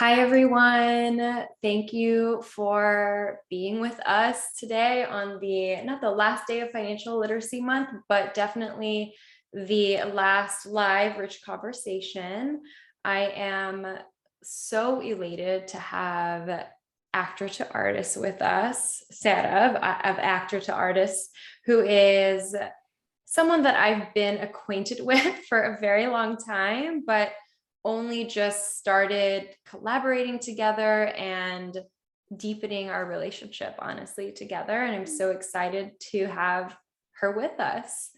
Hi, everyone. Thank you for being with us today on not the last day of Financial Literacy Month, but definitely the last live rich conversation. I am so elated to have actor to artist with us, Sera of Actor to Artist, who is someone that I've been acquainted with for a very long time, but only just started collaborating together and deepening our relationship, honestly, together. And I'm so excited to have her with us.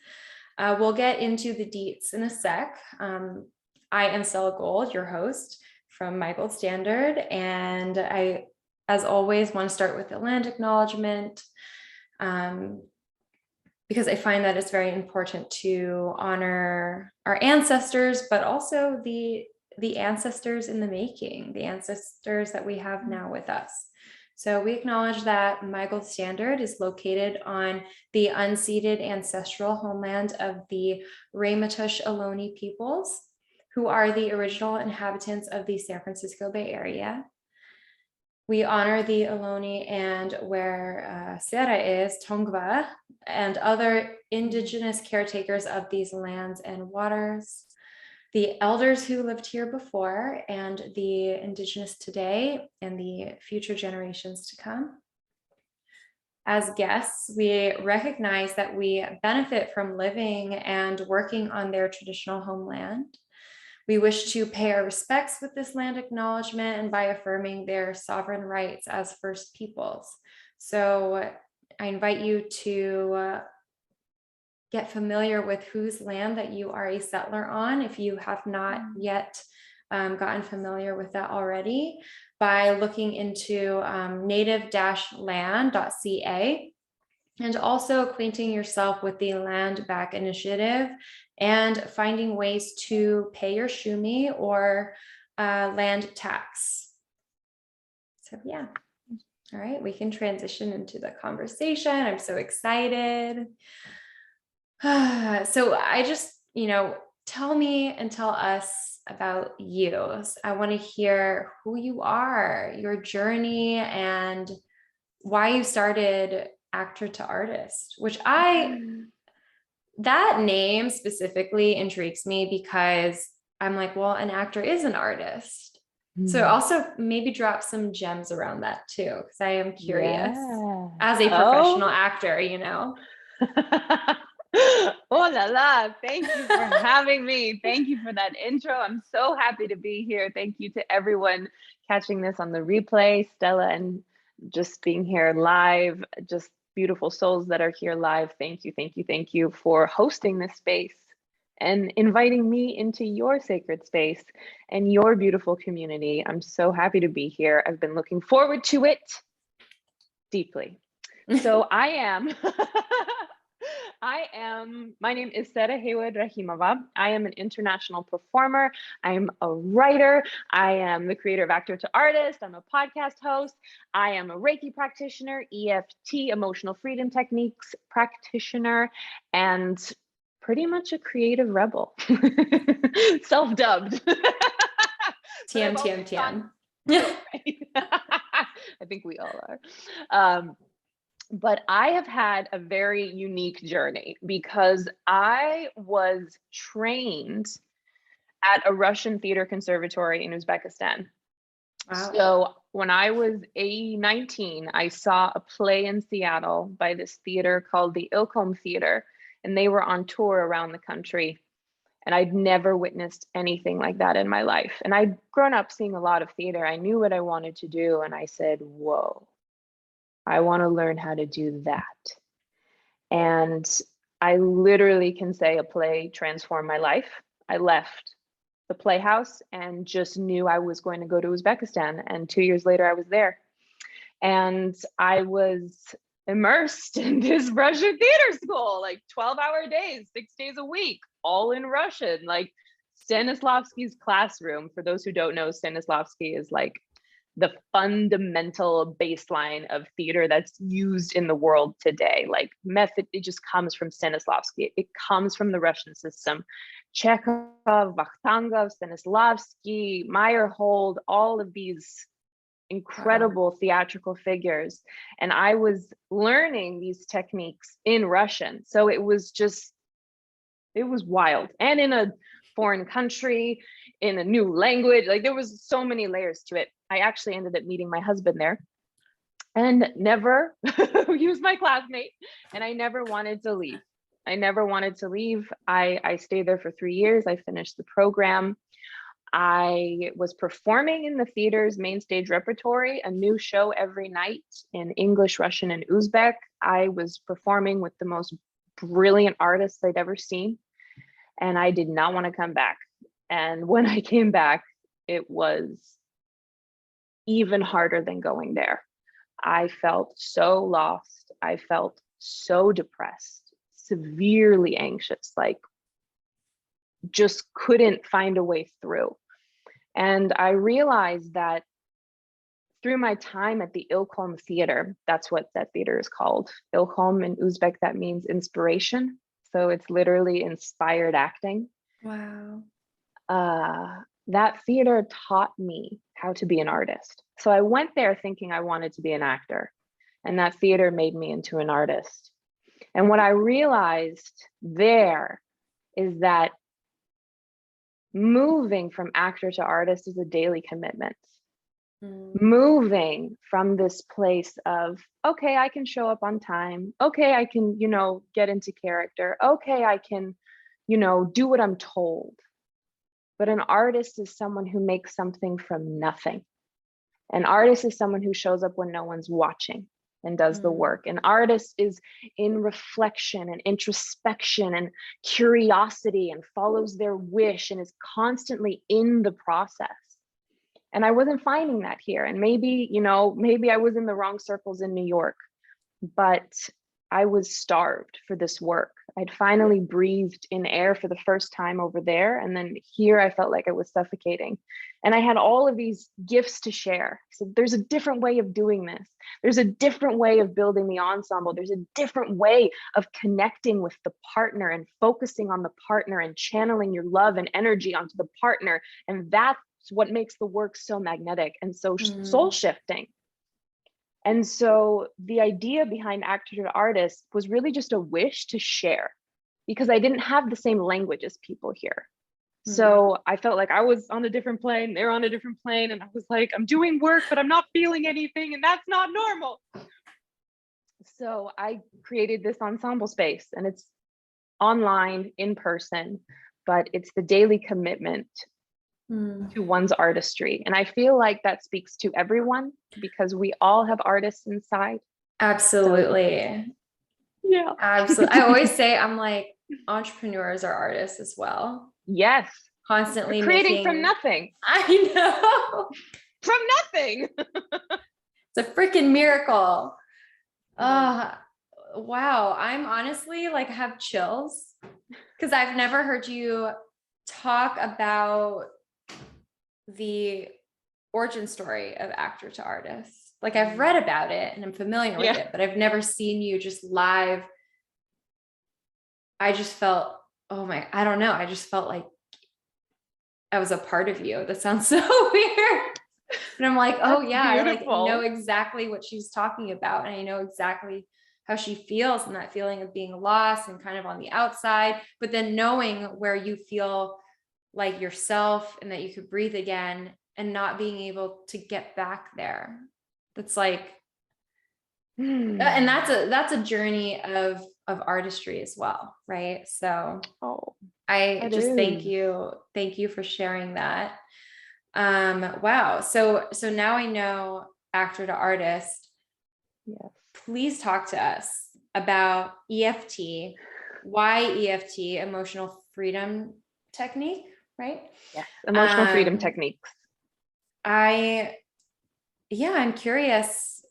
We'll get into the deets in a sec. I am Stella Gold, your host from My Gold Standard. And I, as always, want to start with the land acknowledgement. Because I find that it's very important to honor our ancestors, but also the ancestors in the making, the ancestors that we have now with us. So we acknowledge that My Gold Standard is located on the unceded ancestral homeland of the Ramaytush Ohlone peoples, who are the original inhabitants of the San Francisco Bay Area. We honor the Ohlone and where Sera is, Tongva, and other indigenous caretakers of these lands and waters, the elders who lived here before, and the indigenous today and the future generations to come. As guests, we recognize that we benefit from living and working on their traditional homeland. We wish to pay our respects with this land acknowledgement and by affirming their sovereign rights as First Peoples. So I invite you to get familiar with whose land that you are a settler on, if you have not yet gotten familiar with that already, by looking into native-land.ca, and also acquainting yourself with the Land Back Initiative and finding ways to pay your shumi or land tax. So yeah, all right, we can transition into the conversation. I'm so excited. So I just, tell me and tell us about you. I want to hear who you are, your journey, and why you started Actor to Artist, which that name specifically intrigues me because I'm like, well, an actor is an artist. So also maybe drop some gems around that too, because I am curious as a professional actor, Oh la la, thank you for having me. Thank you for that intro. I'm so happy to be here. Thank you to everyone catching this on the replay, Stella, and just being here live, just beautiful souls that are here live. Thank you, thank you, thank you for hosting this space and inviting me into your sacred space and your beautiful community. I'm so happy to be here. I've been looking forward to it deeply. So my name is Sera Haywood Rahimova. I am an international performer. I'm a writer. I am the creator of Actor to Artist. I'm a podcast host. I am a Reiki practitioner, EFT, emotional freedom techniques practitioner, and pretty much a creative rebel, self-dubbed. TM. I think we all are. But I have had a very unique journey because I was trained at a Russian theater conservatory in Uzbekistan. Wow. So when I was 19, I saw a play in Seattle by this theater called the Ilkom Theater, and they were on tour around the country. And I'd never witnessed anything like that in my life. And I'd grown up seeing a lot of theater. I knew what I wanted to do. And I said, whoa, I want to learn how to do that. And I literally can say a play transformed my life. I left the playhouse and just knew I was going to go to Uzbekistan. And 2 years later, I was there. And I was immersed in this Russian theater school, like 12-hour days, 6 days a week, all in Russian, like Stanislavski's classroom. For those who don't know, Stanislavski is like the fundamental baseline of theater that's used in the world today. Like method, it just comes from Stanislavski. It comes from the Russian system. Chekhov, Vakhtangov, Stanislavski, Meyerhold, all of these incredible theatrical figures. And I was learning these techniques in Russian. So it was wild. And in a foreign country, in a new language, like there was so many layers to it. I actually ended up meeting my husband there and never, he was my classmate, and I never wanted to leave. I never wanted to leave. I stayed there for 3 years. I finished the program. I was performing in the theater's main stage repertory, a new show every night in English, Russian, and Uzbek. I was performing with the most brilliant artists I'd ever seen, and I did not want to come back. And when I came back, it was even harder than going there. I felt so lost. I felt so depressed, severely anxious, like just couldn't find a way through. And I realized that through my time at the Ilkholm Theater, that's what that theater is called. Ilkholm in Uzbek, that means inspiration. So it's literally inspired acting. Wow. That theater taught me how to be an artist. So I went there thinking I wanted to be an actor, and that theater made me into an artist. And what I realized there is that moving from actor to artist is a daily commitment. Moving from this place of, okay, I can show up on time. Okay, I can, get into character. Okay, I can, do what I'm told. But an artist is someone who makes something from nothing. An artist is someone who shows up when no one's watching and does the work. An artist is in reflection and introspection and curiosity and follows their wish and is constantly in the process. And I wasn't finding that here. And maybe I was in the wrong circles in New York, but I was starved for this work. I'd finally breathed in air for the first time over there. And then here I felt like I was suffocating. And I had all of these gifts to share. So there's a different way of doing this. There's a different way of building the ensemble. There's a different way of connecting with the partner and focusing on the partner and channeling your love and energy onto the partner. And that's what makes the work so magnetic and so soul shifting. And so the idea behind Actor to Artist was really just a wish to share, because I didn't have the same language as people here. So I felt like I was on a different plane, they're on a different plane. And I was like, I'm doing work, but I'm not feeling anything. And that's not normal. So I created this ensemble space, and it's online, in person, but it's the daily commitment to one's artistry. And I feel like that speaks to everyone, because we all have artists inside. Absolutely. So, yeah. Absolutely. I always say, I'm like, entrepreneurs are artists as well. Yes. Constantly They're creating making... from nothing. I know. From nothing. It's a freaking miracle. Wow. I'm honestly like have chills, because I've never heard you talk about the origin story of Actor to Artist. Like I've read about it and I'm familiar with it, but I've never seen you just live. I just felt, I don't know. I just felt like I was a part of you. That sounds so weird. And I'm like, oh yeah, I like know exactly what she's talking about. And I know exactly how she feels, and that feeling of being lost and kind of on the outside, but then knowing where you feel like yourself and that you could breathe again, and not being able to get back there. That's like, and that's a journey of artistry as well, right? So I just thank you for sharing that. Wow. So now I know Actor to Artist. Yes. Please talk to us about EFT. Why EFT? Emotional freedom technique, right? Yes. Emotional freedom techniques. I'm curious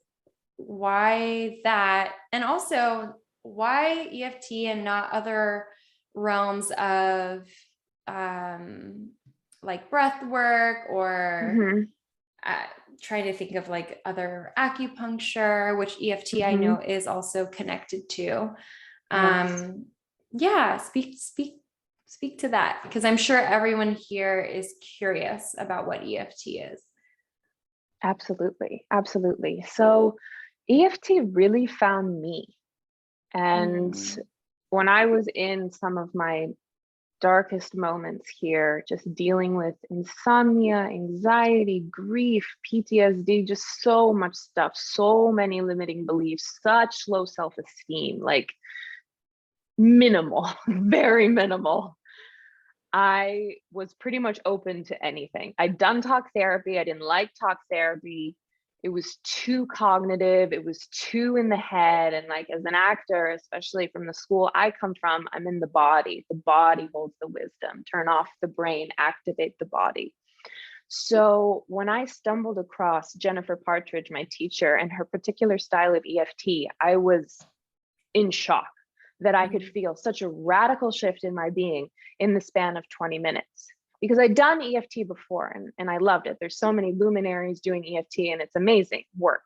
why that, and also why EFT and not other realms of like breath work or trying to think of like other acupuncture, which EFT I Mhm. know is also connected to. Yes. Yeah, speak to that, because I'm sure everyone here is curious about what EFT is. Absolutely. Absolutely. So EFT really found me. And Mm, when I was in some of my darkest moments here, just dealing with insomnia, anxiety, grief, PTSD, just so much stuff, so many limiting beliefs, such low self esteem, like minimal, very minimal. I was pretty much open to anything. I'd done talk therapy. I didn't like talk therapy. It was too cognitive. It was too in the head. And like as an actor, especially from the school I come from, I'm in the body. The body holds the wisdom. Turn off the brain, activate the body. So when I stumbled across Jennifer Partridge, my teacher, and her particular style of EFT, I was in shock that I could mm, feel such a radical shift in my being in the span of 20 minutes. Because I'd done EFT before and I loved it. There's so many luminaries doing EFT and it's amazing work.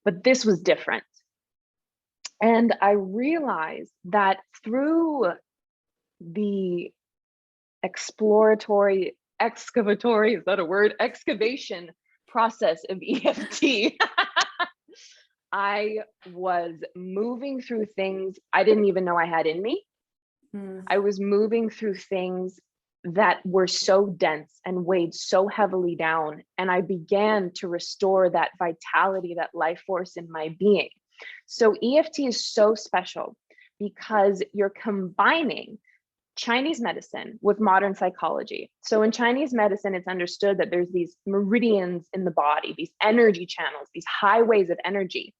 But this was different. And I realized that through the exploratory, excavatory, is that a word? Excavation process of EFT, I was moving through things I didn't even know I had in me. mm, I was moving through things that were so dense and weighed so heavily down. And I began to restore that vitality, that life force in my being. So EFT is so special because you're combining Chinese medicine with modern psychology. So in Chinese medicine, it's understood that there's these meridians in the body, these energy channels, these highways of energy.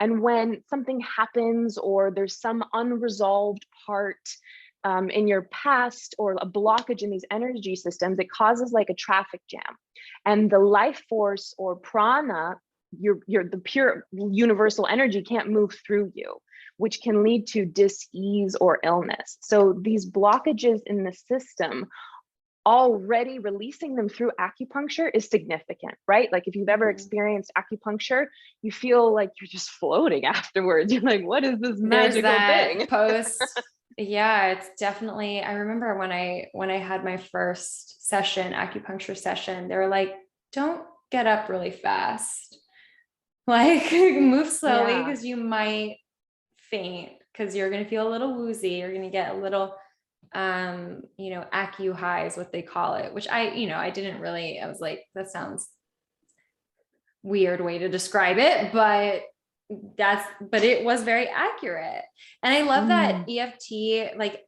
And when something happens or there's some unresolved part in your past or a blockage in these energy systems, it causes like a traffic jam. And the life force or prana, the pure universal energy can't move through you, which can lead to dis-ease or illness. So these blockages in the system, already releasing them through acupuncture is significant, right? Like if you've ever mm. experienced acupuncture, you feel like you're just floating afterwards. You're like, what is this There's magical that thing? post. Yeah, it's definitely, I remember when I had my first session, acupuncture session, they were like, don't get up really fast. Like move slowly Yeah. because you might faint, because you're going to feel a little woozy. You're going to get a little acu high is what they call it, which I didn't really, I was like, that sounds weird way to describe it, but it was very accurate. And I love that Mm, EFT, like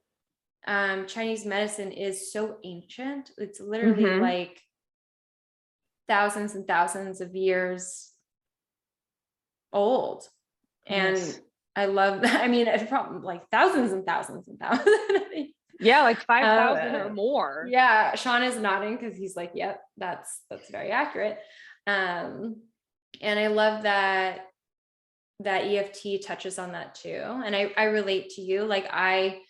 Chinese medicine is so ancient. It's literally mm-hmm. like thousands and thousands of years old. And Yes. I love that. I mean, it's probably like thousands and thousands and thousands. Yeah, like 5,000 or uh, more. yeah, Sean is nodding because he's like, yep, that's very accurate. And I love that EFT touches on that too. And I relate to you. Like I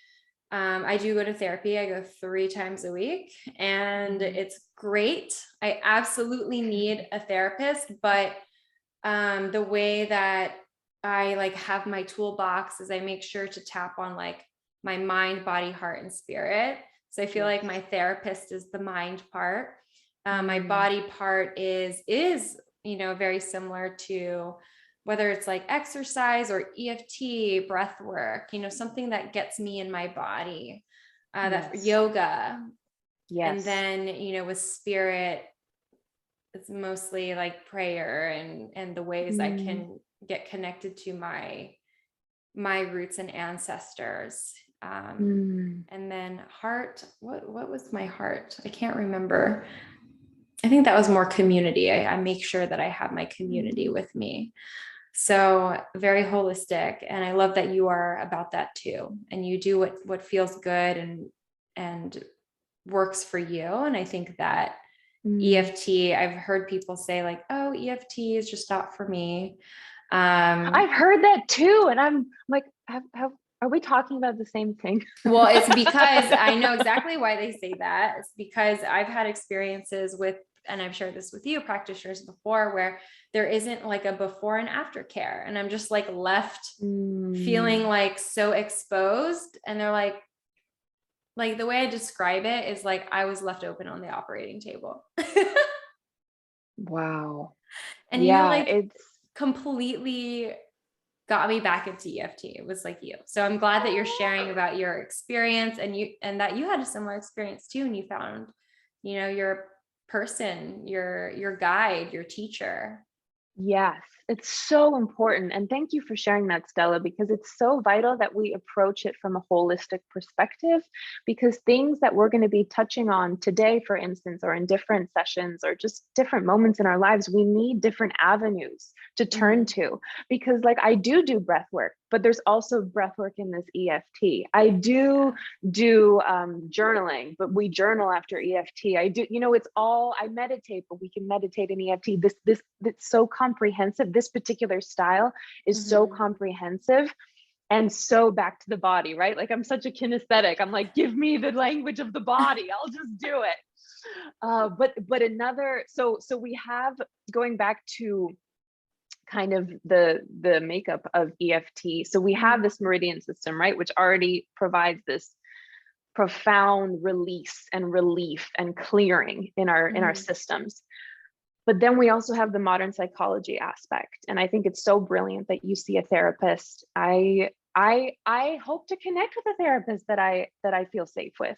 do go to therapy. I go 3 times a week and Mm. it's great. I absolutely need a therapist, but the way that I like have my toolbox is I make sure to tap on like my mind, body, heart, and spirit. So I feel like Yes. my therapist is the mind part. My Mm. body part is very similar to whether it's like exercise or EFT, breath work, something that gets me in my body, that Yes. yoga. And Yes. then, with spirit, it's mostly like prayer and the ways I Mm. can get connected to my roots and ancestors. Mm. And then heart, what was my heart? I can't remember. I think that was more community. I make sure that I have my community with me. So very holistic. And I love that you are about that too. And you do what feels good and works for you. And I think that Mm. EFT, I've heard people say like, oh, EFT is just not for me. I've heard that too, and I'm like, are we talking about the same thing? Well, it's because I know exactly why they say that. It's because I've had experiences with and I've shared this with you, practitioners before, where there isn't like a before and after care. And I'm just like left feeling like so exposed. And they're like the way I describe it is like, I was left open on the operating table. Wow. And you Yeah, like it's completely got me back into EFT. It was like you. So I'm glad that you're sharing about your experience, and that you had a similar experience too. And you found, your person, your guide, your teacher. yes, it's so important. And thank you for sharing that, Stella, because it's so vital that we approach it from a holistic perspective, because things that we're going to be touching on today, for instance, or in different sessions or just different moments in our lives, we need different avenues to turn to. Because like I do breath work, but there's also breath work in this EFT. I do journaling, but we journal after EFT. I do, it's all, I meditate, but we can meditate in EFT. It's so comprehensive. This particular style is so comprehensive and so back to the body, right? Like I'm such a kinesthetic. I'm like, give me the language of the body. I'll just do it. But another, so we have, going back to kind of the makeup of EFT. So we have this meridian system, right? Which already provides this profound release and relief and clearing in our systems. But then we also have the modern psychology aspect. And I think it's so brilliant that you see a therapist. I hope to connect with a therapist that I feel safe with.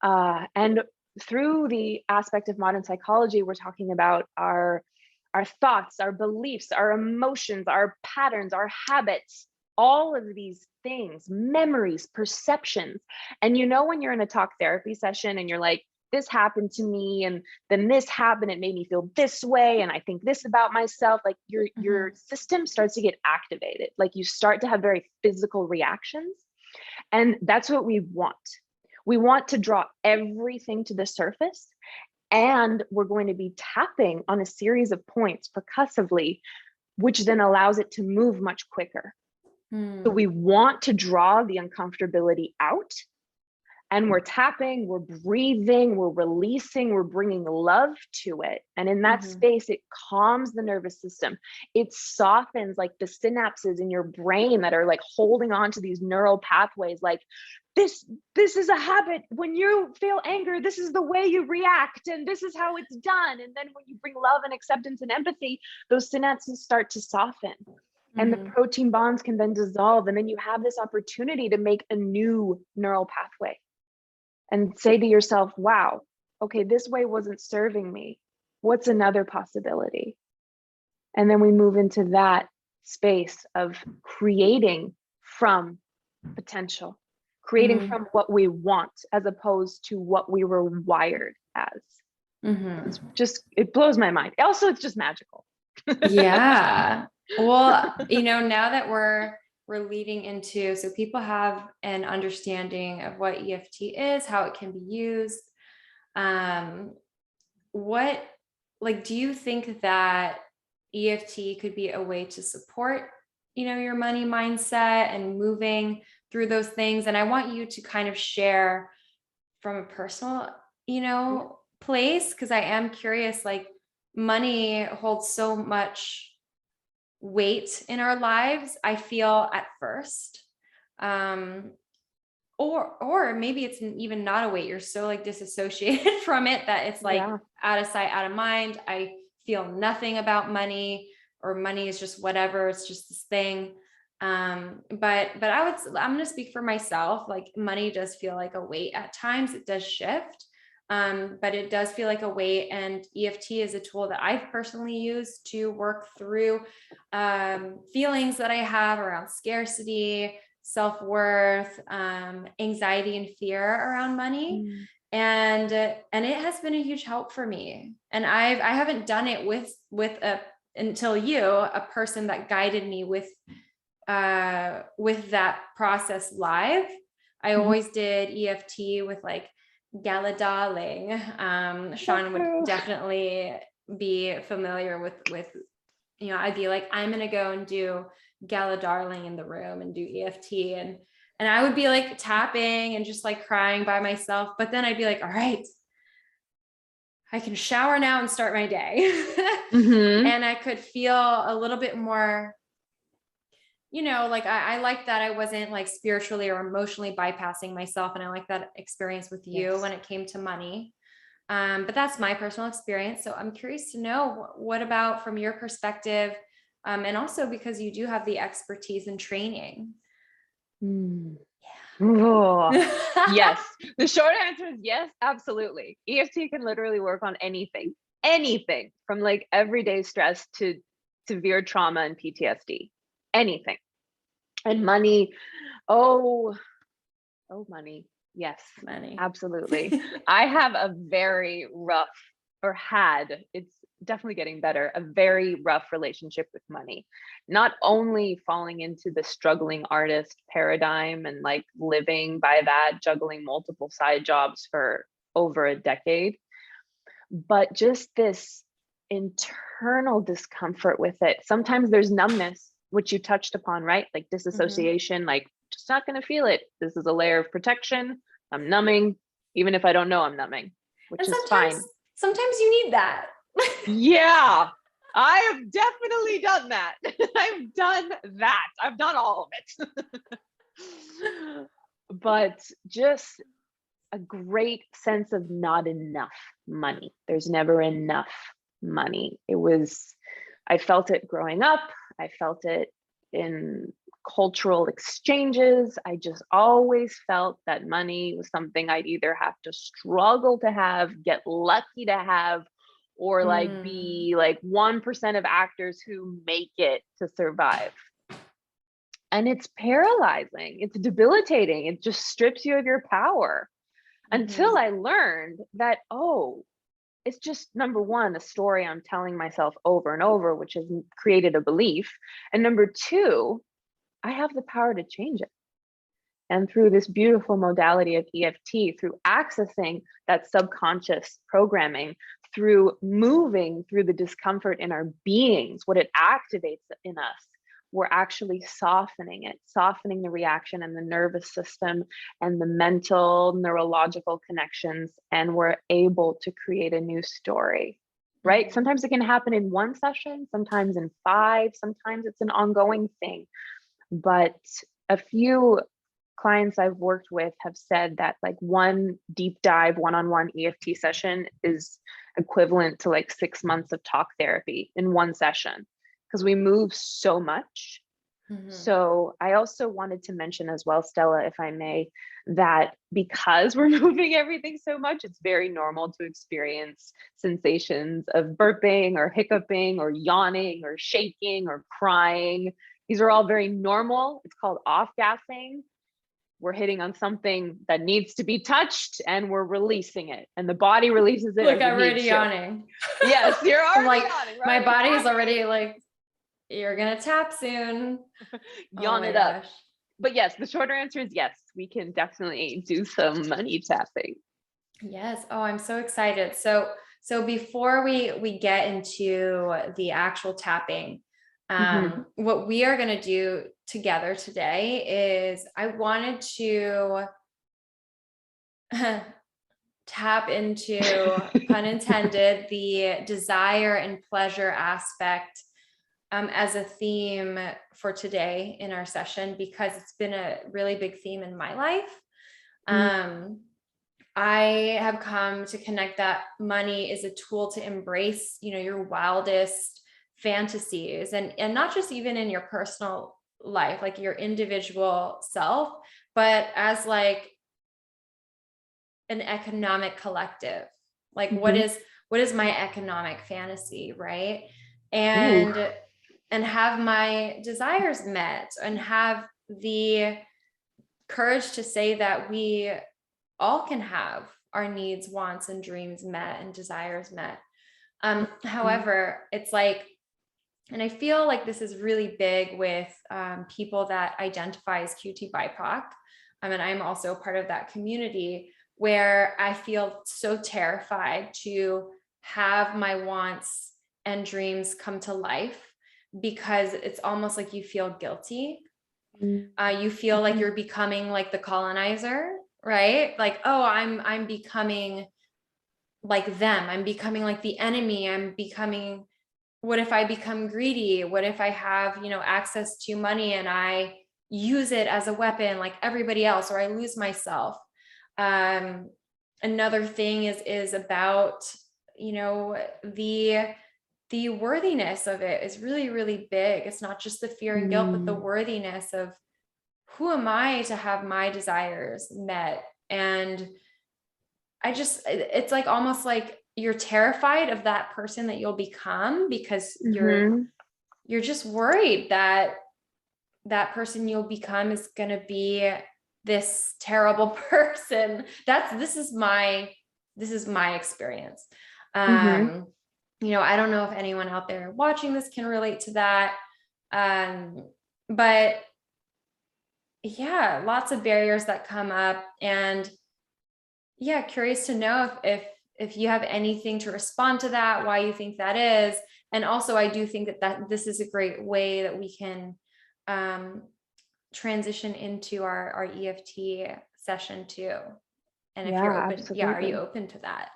And through the aspect of modern psychology, we're talking about our thoughts, our beliefs, our emotions, our patterns, our habits, all of these things, memories, perceptions. And when you're in a talk therapy session and you're like, this happened to me, and then this happened, it made me feel this way, and I think this about myself, like your system starts to get activated. Like you start to have very physical reactions. And that's what we want. We want to draw everything to the surface. And we're going to be tapping on a series of points percussively, which then allows it to move much quicker. So we want to draw the uncomfortability out, and we're tapping, we're breathing, we're releasing, we're bringing love to it. And in that space, it calms the nervous system. It softens like the synapses in your brain that are like holding on to these neural pathways. Like this is a habit. When you feel anger, this is the way you react, and this is how it's done. And then when you bring love and acceptance and empathy, those synapses start to soften. And the protein bonds can then dissolve. And then you have this opportunity to make a new neural pathway and say to yourself, wow, okay, this way wasn't serving me. What's another possibility? And then we move into that space of creating from potential, creating from what we want, as opposed to what we were wired as. It's just, it blows my mind. Also, it's just magical. Yeah. Well, now that we're leading into, so people have an understanding of what EFT is, how it can be used. Do you think that EFT could be a way to support, your money mindset and moving through those things? And I want you to kind of share from a personal, place, because I am curious, like money holds so much weight in our lives, I feel, at first. Or maybe it's even not a weight. You're so like disassociated from it that it's like out of sight, out of mind. I feel nothing about money, or money is just whatever. It's just this thing. But I'm going to speak for myself. Like money does feel like a weight at times. It does shift. But it does feel like a weight, and EFT is a tool that I've personally used to work through feelings that I have around scarcity, self-worth, anxiety and fear around money. And it has been a huge help for me. And I haven't done it until a person that guided me with that process live. I always did EFT with like Gala Darling. Sean would definitely be familiar with, I'd be like, I'm going to go and do Gala Darling in the room and do EFT. And I would be like tapping and just like crying by myself. But then I'd be like, all right, I can shower now and start my day. Mm-hmm. And I could feel a little bit more, like I like that I wasn't like spiritually or emotionally bypassing myself. And I like that experience with you Yes. when it came to money. But that's my personal experience. So I'm curious to know what about from your perspective, and also because you do have the expertise and training. Mm. Oh, yes. The short answer is yes, absolutely. EFT can literally work on anything from like everyday stress to severe trauma and PTSD, anything. And money, oh, money. Yes, Money. absolutely. I have a very rough, or had, it's definitely getting better, a very rough relationship with money. Not only falling into the struggling artist paradigm and like living by that, juggling multiple side jobs for over a decade, but just this internal discomfort with it. Sometimes there's numbness, which you touched upon, right? Like disassociation, like just not going to feel it. This is a layer of protection. I'm numbing, even if I don't know I'm numbing, which And is fine. sometimes you need that. Yeah, I have definitely done that. I've done that. I've done all of it. But just a great sense of not enough money. There's never enough money. I felt it growing up. I felt it in cultural exchanges. I just always felt that money was something I'd either have to struggle to have, get lucky to have, or like be like 1% of actors who make it to survive. And it's paralyzing. It's debilitating. It just strips you of your power. Until I learned that, oh, it's just number one, a story I'm telling myself over and over, which has created a belief. And number two, I have the power to change it. And through this beautiful modality of EFT, through accessing that subconscious programming, through moving through the discomfort in our beings, what it activates in us, we're actually softening the reaction and the nervous system and the mental neurological connections, and we're able to create a new story, right? Sometimes it can happen in one session, sometimes in 5, sometimes it's an ongoing thing. But a few clients I've worked with have said that like one deep dive one-on-one EFT session is equivalent to like 6 months of talk therapy in one session, because we move so much. So I also wanted to mention as well, Stella, if I may, that because we're moving everything so much, it's very normal to experience sensations of burping or hiccuping or yawning or shaking or crying. These are all very normal. It's called off-gassing. We're hitting on something that needs to be touched and we're releasing it, and the body releases it. Like as it I'm already needs to. Yawning. Yes, you're already like, yawning, right? My body's already like, you're gonna tap soon. Yawn it up. But yes, the shorter answer is yes, we can definitely do some money tapping. Yes. Oh, I'm so excited. So before we get into the actual tapping, what we are going to do together today is I wanted to tap into, pun intended, the desire and pleasure aspect as a theme for today in our session, because it's been a really big theme in my life. I have come to connect that money is a tool to embrace, your wildest fantasies, and not just even in your personal life, like your individual self, but as like an economic collective. Like what is my economic fantasy, right? And Ooh. and have my desires met, and have the courage to say that we all can have our needs, wants, and dreams met and desires met. However, it's like, and I feel like this is really big with people that identify as QT BIPOC. And I'm also part of that community, where I feel so terrified to have my wants and dreams come to life, because it's almost like you feel guilty. You feel like you're becoming like the colonizer, right? Like, oh, I'm becoming like them. I'm becoming like the enemy. What if I become greedy? What if I have, access to money and I use it as a weapon like everybody else, or I lose myself? Another thing is about, the worthiness of it is really, really big. It's not just the fear and guilt, but the worthiness of, who am I to have my desires met? And it's like almost like you're terrified of that person that you'll become, because you're just worried that that person you'll become is going to be this terrible person. This is my experience. I don't know if anyone out there watching this can relate to that. But yeah, lots of barriers that come up, and yeah, curious to know if you have anything to respond to that, why you think that is. And also, I do think that this is a great way that we can transition into our EFT session too. And if you're open, absolutely. yeah, are you open to that?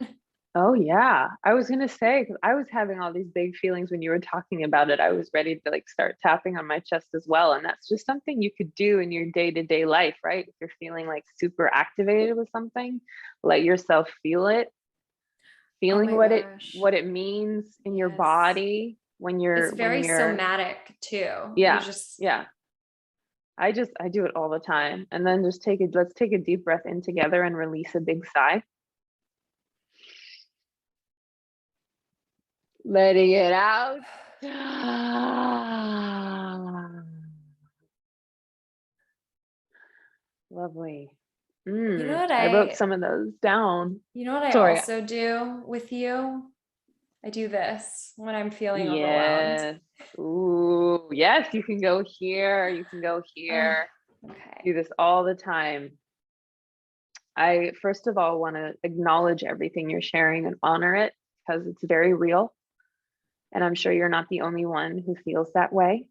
Oh yeah, I was gonna say, because I was having all these big feelings when you were talking about it. I was ready to like start tapping on my chest as well, and that's just something you could do in your day-to-day life, right? If you're feeling like super activated with something, let yourself feel it, feeling what it means in your body when you're It's very somatic too. Yeah, yeah. I do it all the time, and then let's take a deep breath in together and release a big sigh. Letting it out. Lovely. I wrote some of those down. You know what I also do with you? I do this when I'm feeling overwhelmed. Ooh, yes, you can go here. You can go here. Okay. Do this all the time. I, first of all, want to acknowledge everything you're sharing and honor it, because it's very real. And I'm sure you're not the only one who feels that way.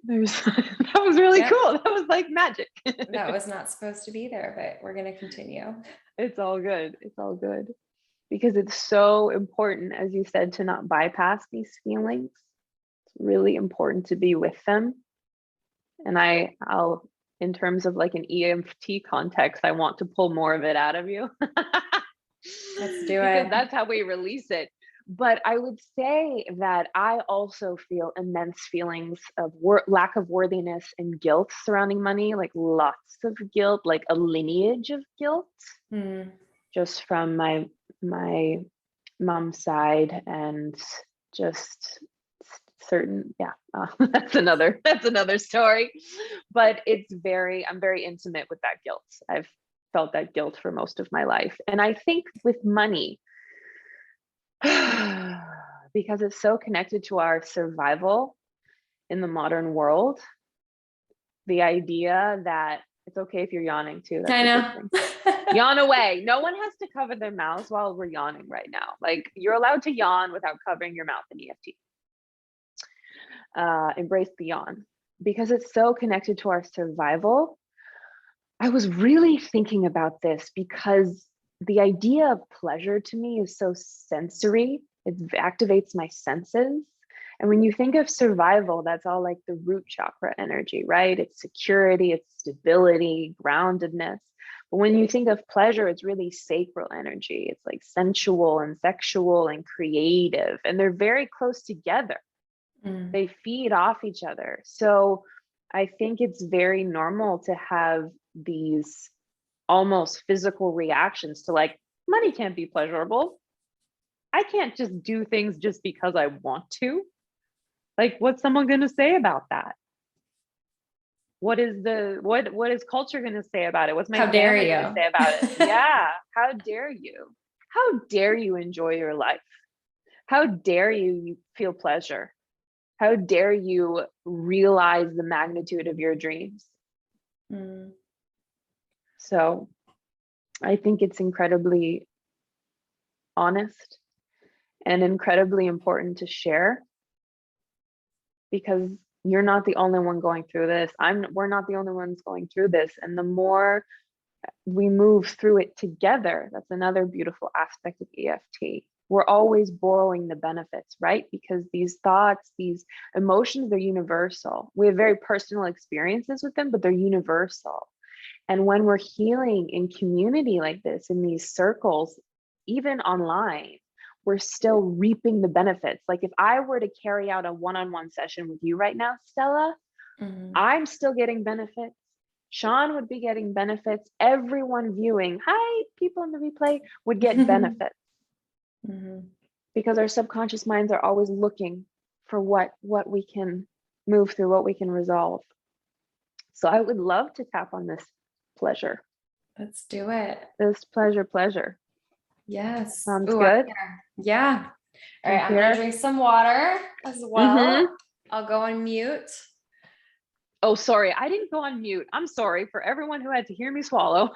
That was really cool. That was like magic. That was not supposed to be there, but we're going to continue. It's all good. It's all good. Because it's so important, as you said, to not bypass these feelings. It's really important to be with them. And I'll, in terms of like an EFT context, I want to pull more of it out of you. Let's do it. Because that's how we release it. But I would say that I also feel immense feelings of lack of worthiness and guilt surrounding money, like lots of guilt, like a lineage of guilt, just from my mom's side, and just certain, that's another story. But I'm very intimate with that guilt. I've felt that guilt for most of my life. And I think with money, because it's so connected to our survival in the modern world, the idea that it's okay if you're yawning too. That's I know. Yawn away. No one has to cover their mouths while we're yawning right now. Like, you're allowed to yawn without covering your mouth in EFT. Embrace the yawn, because it's so connected to our survival. I was really thinking about this because the idea of pleasure to me is so sensory. It activates my senses. And when you think of survival, that's all like the root chakra energy, right? It's security, it's stability, groundedness. But when you think of pleasure, it's really sacral energy. It's like sensual and sexual and creative, and they're very close together. They feed off each other. So I think it's very normal to have these almost physical reactions to, like, money can't be pleasurable. I can't just do things just because I want to. Like, what's someone going to say about that? What is culture going to say about it? What's my family going to say about it? Yeah. How dare you? How dare you enjoy your life? How dare you feel pleasure? How dare you realize the magnitude of your dreams? So I think it's incredibly honest and incredibly important to share, because you're not the only one going through this. We're not the only ones going through this. And the more we move through it together. That's another beautiful aspect of EFT. We're always borrowing the benefits, right? Because these thoughts, these emotions, they're universal. We have very personal experiences with them, but they're universal. And when we're healing in community like this, in these circles, even online, we're still reaping the benefits. Like if I were to carry out a one-on-one session with you right now, Stella, I'm still getting benefits. Sean would be getting benefits. Everyone viewing, hi, people in the replay, would get benefits. Because our subconscious minds are always looking for what we can move through, what we can resolve. So I would love to tap on this pleasure. Let's do it. This pleasure. Yes. Sounds Ooh, good. Yeah. All right. I'm gonna drink some water as well. I'll go on mute. Oh, sorry. I didn't go on mute. I'm sorry for everyone who had to hear me swallow.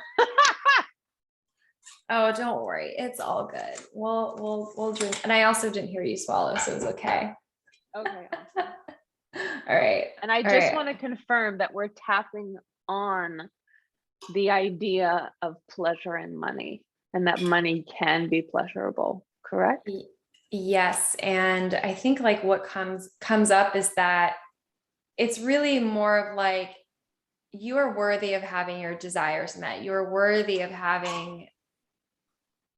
Oh, don't worry. It's all good. We'll drink. And I also didn't hear you swallow, so it's okay. Okay. Awesome. All right. And I just want to confirm that we're tapping on the idea of pleasure and money, and that money can be pleasurable, correct? Yes. And I think like what comes up is that it's really more of like, you are worthy of having your desires met. You're worthy of having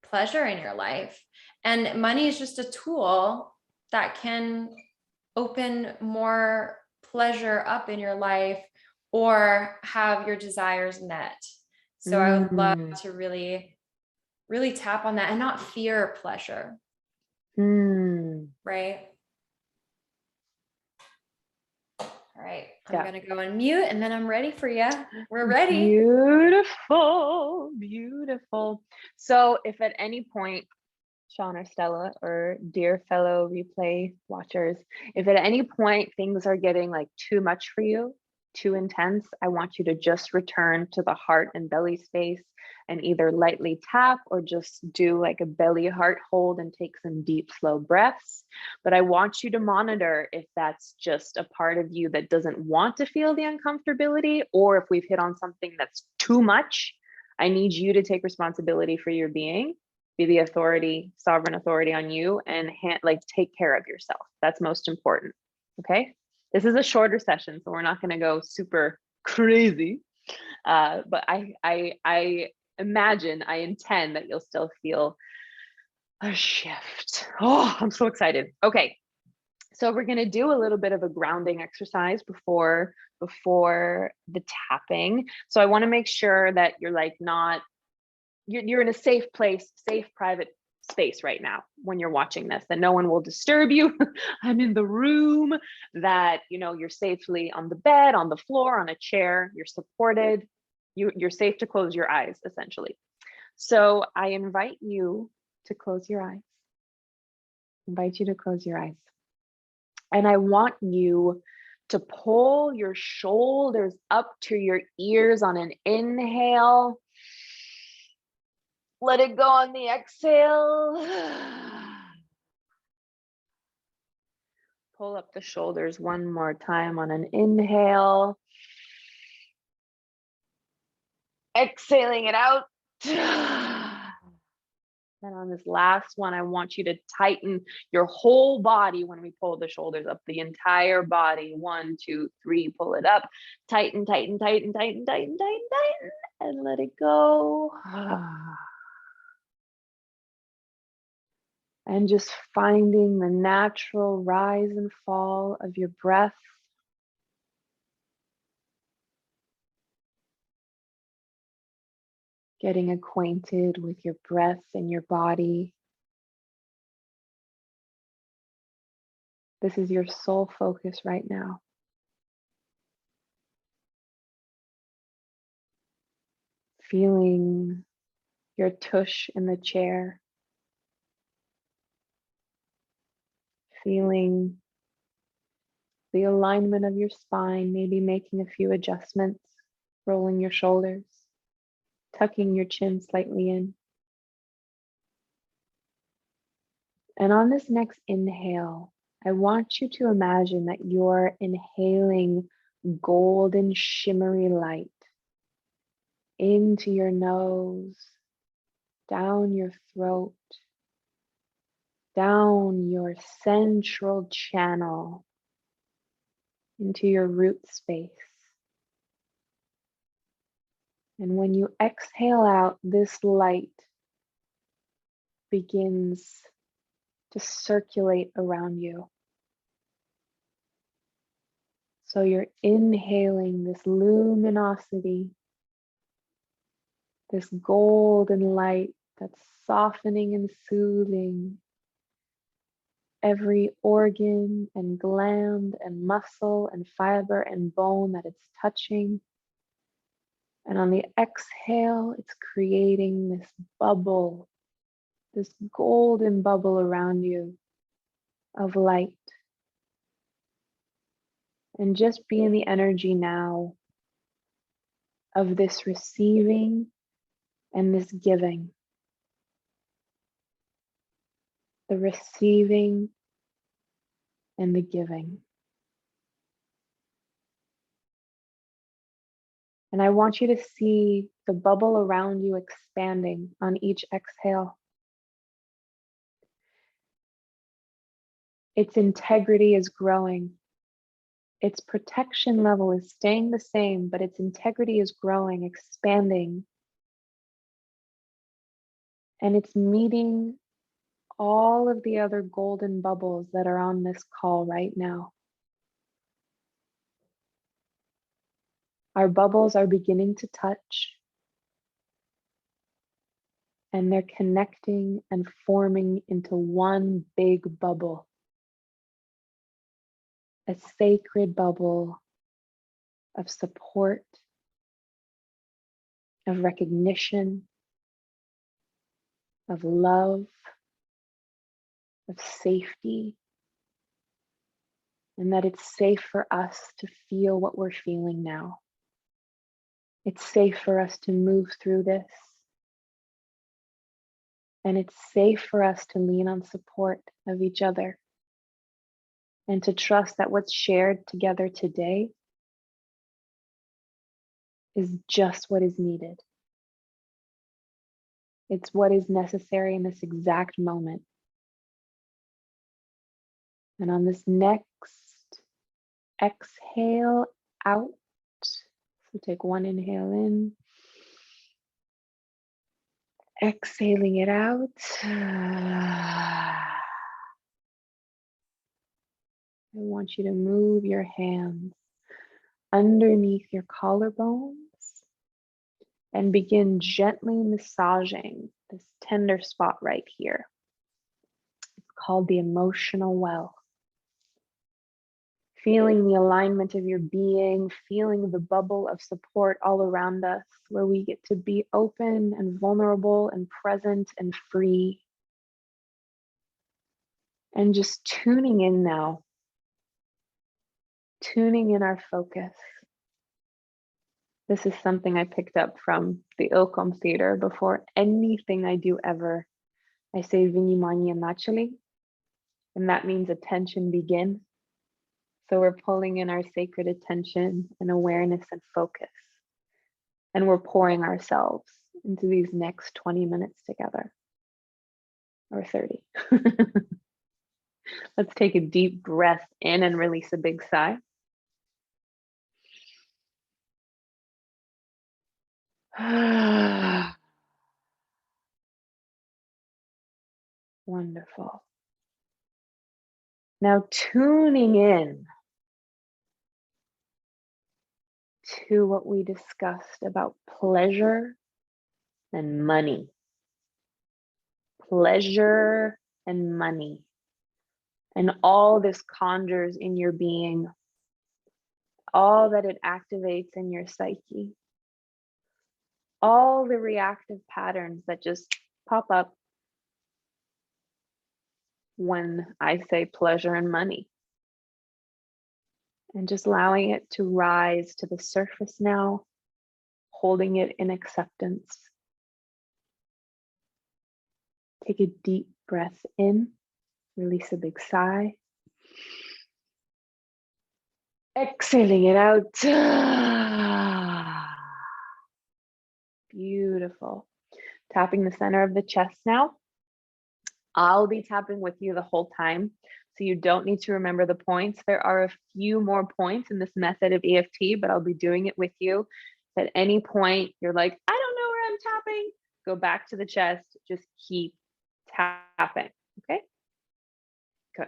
pleasure in your life. And money is just a tool that can open more pleasure up in your life or have your desires met. So I would love to really, really tap on that and not fear pleasure. Right? All right. I'm going to go on mute and then I'm ready for you. We're ready. Beautiful. So if at any point, Sean or Stella or dear fellow replay watchers, if at any point things are getting like too much for you, too intense, I want you to just return to the heart and belly space and either lightly tap or just do like a belly heart hold and take some deep, slow breaths. But I want you to monitor if that's just a part of you that doesn't want to feel the uncomfortability, or if we've hit on something that's too much. I need you to take responsibility for your being, be the authority, sovereign authority on you, and like take care of yourself. That's most important. Okay. This is a shorter session, so we're not going to go super crazy. But I imagine, I intend that you'll still feel a shift. Oh, I'm so excited. Okay. So we're going to do a little bit of a grounding exercise before the tapping. So I want to make sure that you're like you're in a safe place, safe private space right now when you're watching this, that no one will disturb you. I'm in the room, that you're safely on the bed, on the floor, on a chair, you're supported, you're safe to close your eyes, essentially. So I invite you to close your eyes. And I want you to pull your shoulders up to your ears on an inhale. Let it go on the exhale. Pull up the shoulders one more time on an inhale. Exhaling it out. And on this last one, I want you to tighten your whole body when we pull the shoulders up, the entire body. 1, 2, 3, pull it up. Tighten, tighten, tighten, tighten, tighten, tighten, tighten, and let it go. And just finding the natural rise and fall of your breath. Getting acquainted with your breath and your body. This is your sole focus right now. Feeling your tush in the chair. Feeling the alignment of your spine, maybe making a few adjustments, rolling your shoulders, tucking your chin slightly in. And on this next inhale, I want you to imagine that you're inhaling golden shimmery light. into your nose, down your throat, down your central channel, into your root space. And when you exhale out, this light begins to circulate around you. So you're inhaling this luminosity, this golden light that's softening and soothing every organ and gland and muscle and fiber and bone that it's touching. And on the exhale, it's creating this bubble, this golden bubble around you of light. And just be in the energy now of this receiving and this giving. The receiving and the giving. And I want you to see the bubble around you expanding on each exhale. Its integrity is growing. Its protection level is staying the same, but its integrity is growing, expanding. And it's meeting all of the other golden bubbles that are on this call right now. Our bubbles are beginning to touch, and they're connecting and forming into one big bubble, a sacred bubble of support, of recognition, of love, of safety, and that it's safe for us to feel what we're feeling now. It's safe for us to move through this. And it's safe for us to lean on support of each other and to trust that what's shared together today is just what is needed. It's what is necessary in this exact moment. And on this next exhale out, so take one inhale in, exhaling it out. I want you to move your hands underneath your collarbones and begin gently massaging this tender spot right here. It's called the emotional well. Feeling the alignment of your being, feeling the bubble of support all around us, where we get to be open and vulnerable and present and free. And just tuning in now, tuning in our focus. This is something I picked up from the Ilkom Theater. Before anything I do ever, I say Vinimanya Nachali, and that means attention begin. So we're pulling in our sacred attention and awareness and focus. And we're pouring ourselves into these next 20 minutes together, or 30. Let's take a deep breath in and release a big sigh. Wonderful. Now tuning in to what we discussed about pleasure and money. Pleasure and money. And all this conjures in your being, all that it activates in your psyche, all the reactive patterns that just pop up when I say pleasure and money. And just allowing it to rise to the surface now, holding it in acceptance. Take a deep breath in, release a big sigh. Exhaling it out. Beautiful. Tapping the center of the chest now. I'll be tapping with you the whole time, so you don't need to remember the points. There are a few more points in this method of EFT, but I'll be doing it with you. At any point you're like, I don't know where I'm tapping, go back to the chest, just keep tapping, okay? Good.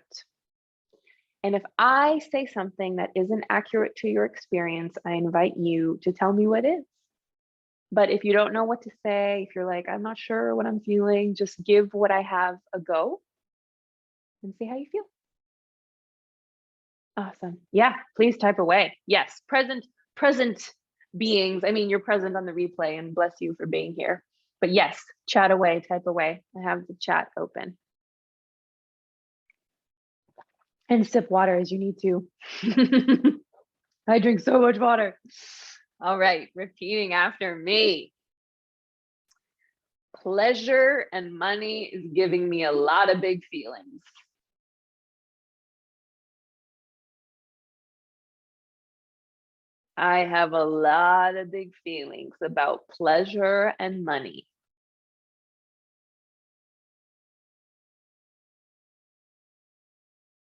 And if I say something that isn't accurate to your experience, I invite you to tell me what is. But if you don't know what to say, if you're like, I'm not sure what I'm feeling, just give what I have a go and see how you feel. Awesome. Yeah, please type away. Yes, present beings. I mean, you're present on the replay, and bless you for being here. But yes, chat away, type away. I have the chat open. And sip water as you need to. I drink so much water. All right, repeating after me. Pleasure and money is giving me a lot of big feelings. I have a lot of big feelings about pleasure and money.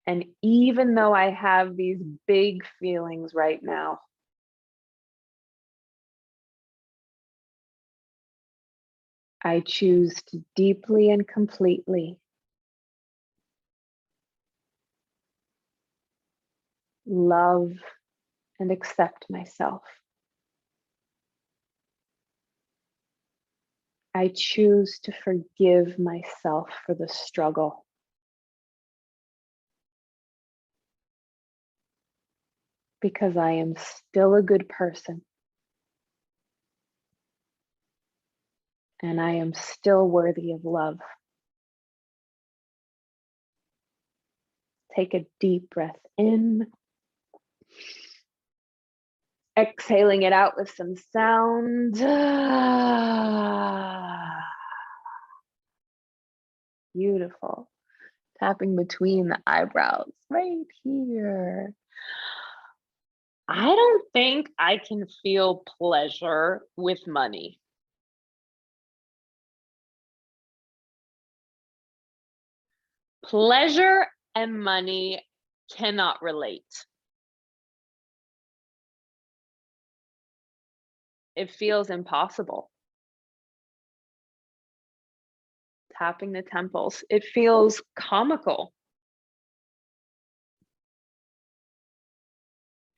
And even though I have these big feelings right now, I choose to deeply and completely love and accept myself. I choose to forgive myself for the struggle. Because I am still a good person. And I am still worthy of love. Take a deep breath in. Exhaling it out with some sound. Beautiful. Tapping between the eyebrows, right here. I don't think I can feel pleasure with money. Pleasure and money cannot relate. It feels impossible. Tapping the temples. It feels comical.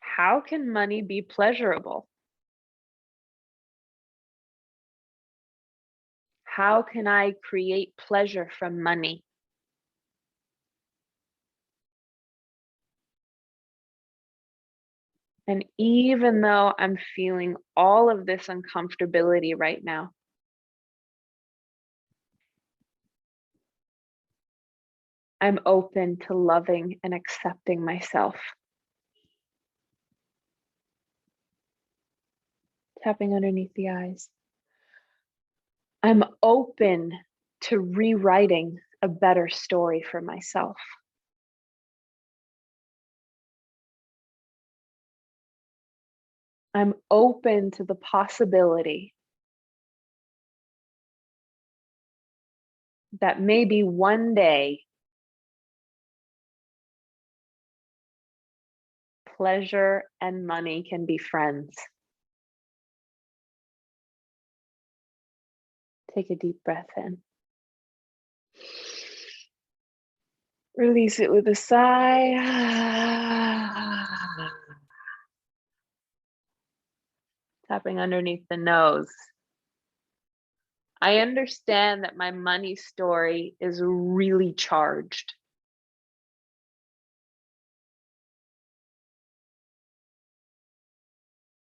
How can money be pleasurable? How can I create pleasure from money? And even though I'm feeling all of this uncomfortability right now, I'm open to loving and accepting myself. Tapping underneath the eyes. I'm open to rewriting a better story for myself. I'm open to the possibility that maybe one day pleasure and money can be friends. Take a deep breath in. Release it with a sigh. Tapping underneath the nose. I understand that my money story is really charged.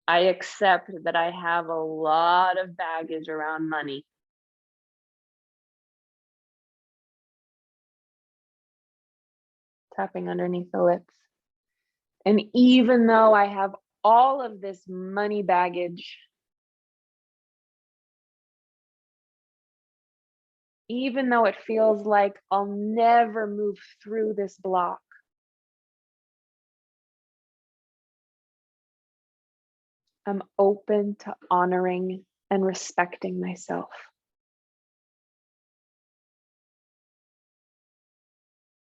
I accept that I have a lot of baggage around money. Tapping underneath the lips. And even though I have all of this money baggage, even though it feels like I'll never move through this block, I'm open to honoring and respecting myself.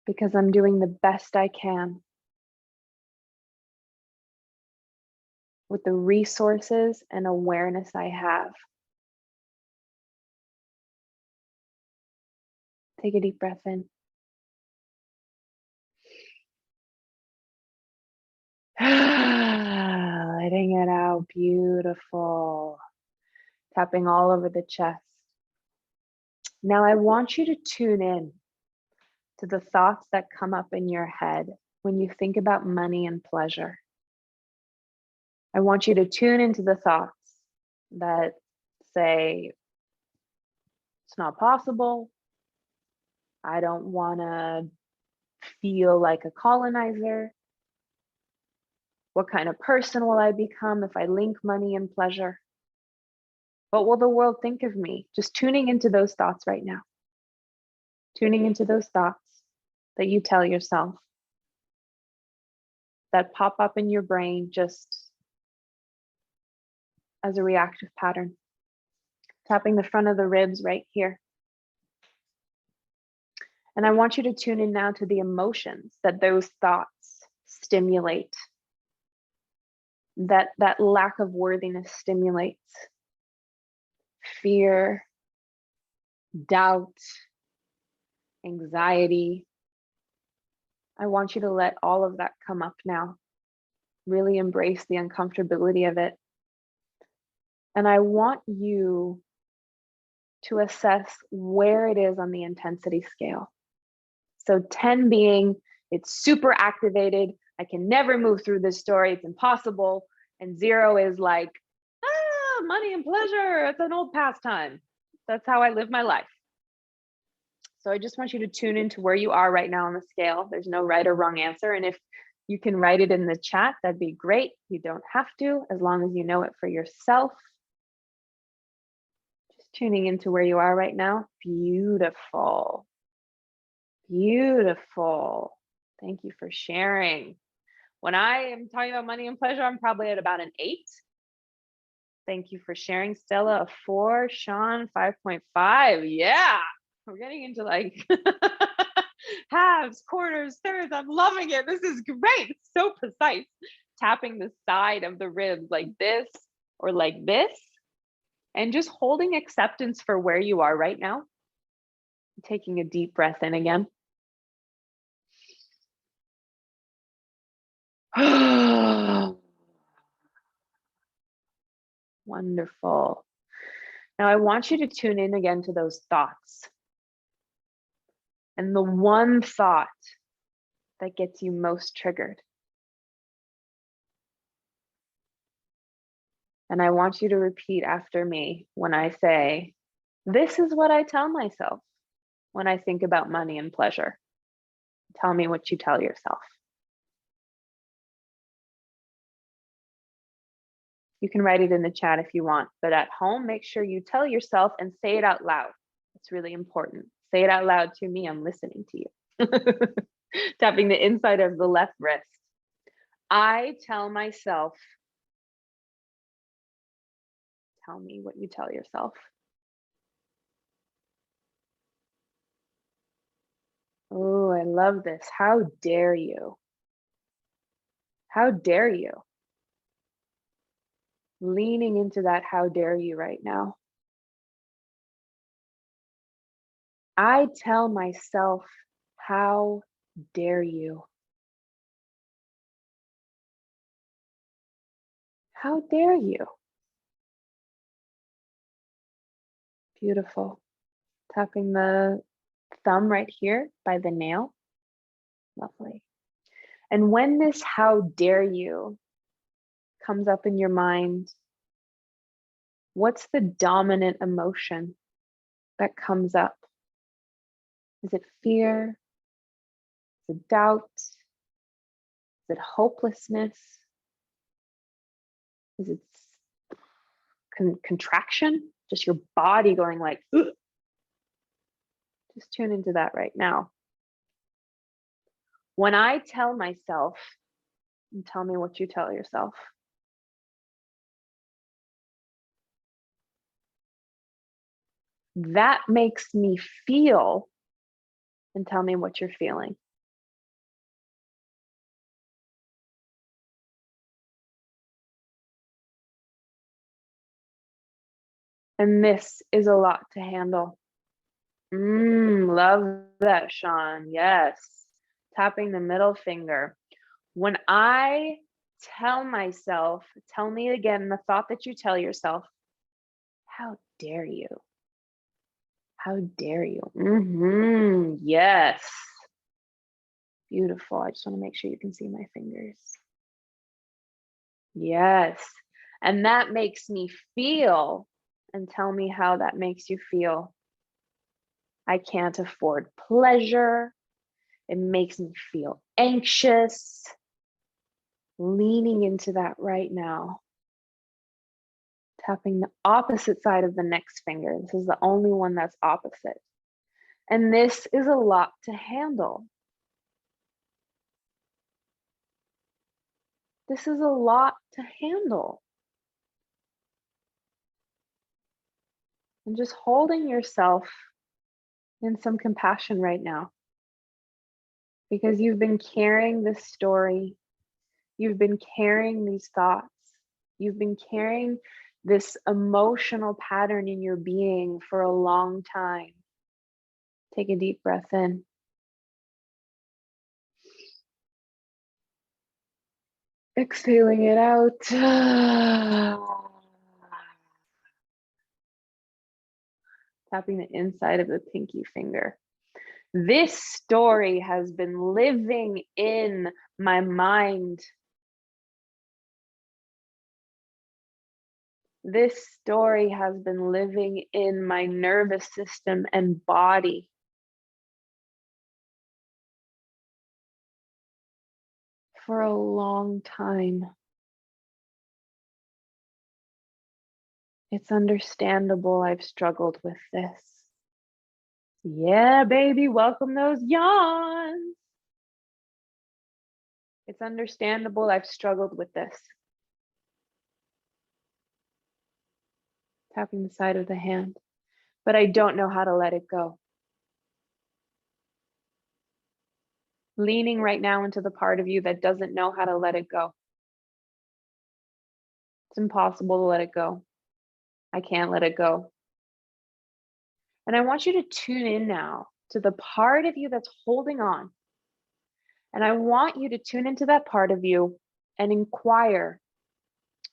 Because I'm doing the best I can with the resources and awareness I have. Take a deep breath in. Letting it out. Beautiful. Tapping all over the chest. Now I want you to tune in to the thoughts that come up in your head when you think about money and pleasure. I want you to tune into the thoughts that say, it's not possible. I don't want to feel like a colonizer. What kind of person will I become if I link money and pleasure? What will the world think of me? Just tuning into those thoughts right now. Tuning into those thoughts that you tell yourself, that pop up in your brain just as a reactive pattern. Tapping the front of the ribs right here. And I want you to tune in now to the emotions that those thoughts stimulate, that lack of worthiness stimulates. Fear, doubt, anxiety. I want you to let all of that come up now. Really embrace the uncomfortability of it. And I want you to assess where it is on the intensity scale. So 10 being, it's super activated. I can never move through this story. It's impossible. And 0 is like, money and pleasure. It's an old pastime. That's how I live my life. So I just want you to tune into where you are right now on the scale. There's no right or wrong answer. And if you can write it in the chat, that'd be great. You don't have to, as long as you know it for yourself. Just tuning into where you are right now. Beautiful. Beautiful. Thank you for sharing. When I am talking about money and pleasure, I'm probably at about an 8. Thank you for sharing, Stella. A 4, Sean, 5.5. Yeah, we're getting into like halves, quarters, thirds. I'm loving it. This is great. It's so precise. Tapping the side of the ribs like this or like this, and just holding acceptance for where you are right now. Taking a deep breath in again. Wonderful. Now I want you to tune in again to those thoughts. And the one thought that gets you most triggered. And I want you to repeat after me when I say, this is what I tell myself when I think about money and pleasure. Tell me what you tell yourself. You can write it in the chat if you want, but at home, make sure you tell yourself and say it out loud. It's really important. Say it out loud to me. I'm listening to you. Tapping the inside of the left wrist. I tell myself. Tell me what you tell yourself. Oh, I love this. How dare you? How dare you? Leaning into that how dare you right now. I tell myself, how dare you? How dare you? Beautiful. Tapping the thumb right here by the nail. Lovely. And when this how dare you comes up in your mind, what's the dominant emotion that comes up? Is it fear? Is it doubt? Is it hopelessness? Is it contraction? Just your body going like, ugh. Just tune into that right now. When I tell myself, and tell me what you tell yourself. That makes me feel, and tell me what you're feeling. And this is a lot to handle. Love that, Sean. Yes. Tapping the middle finger. When I tell myself, tell me again the thought that you tell yourself, how dare you? How dare you? Yes. Beautiful. I just want to make sure you can see my fingers. Yes. And that makes me feel, and tell me how that makes you feel. I can't afford pleasure. It makes me feel anxious. Leaning into that right now. Tapping the opposite side of the next finger. This is the only one that's opposite. And this is a lot to handle. This is a lot to handle. And just holding yourself in some compassion right now. Because you've been carrying this story. You've been carrying these thoughts. You've been carrying this emotional pattern in your being for a long time. Take a deep breath in. Exhaling it out. Tapping the inside of the pinky finger. This story has been living in my mind. This story has been living in my nervous system and body. For a long time. It's understandable I've struggled with this. Yeah, baby, welcome those yawns. It's understandable I've struggled with this. Tapping the side of the hand. But I don't know how to let it go. Leaning right now into the part of you that doesn't know how to let it go. It's impossible to let it go. I can't let it go. And I want you to tune in now to the part of you that's holding on. And I want you to tune into that part of you and inquire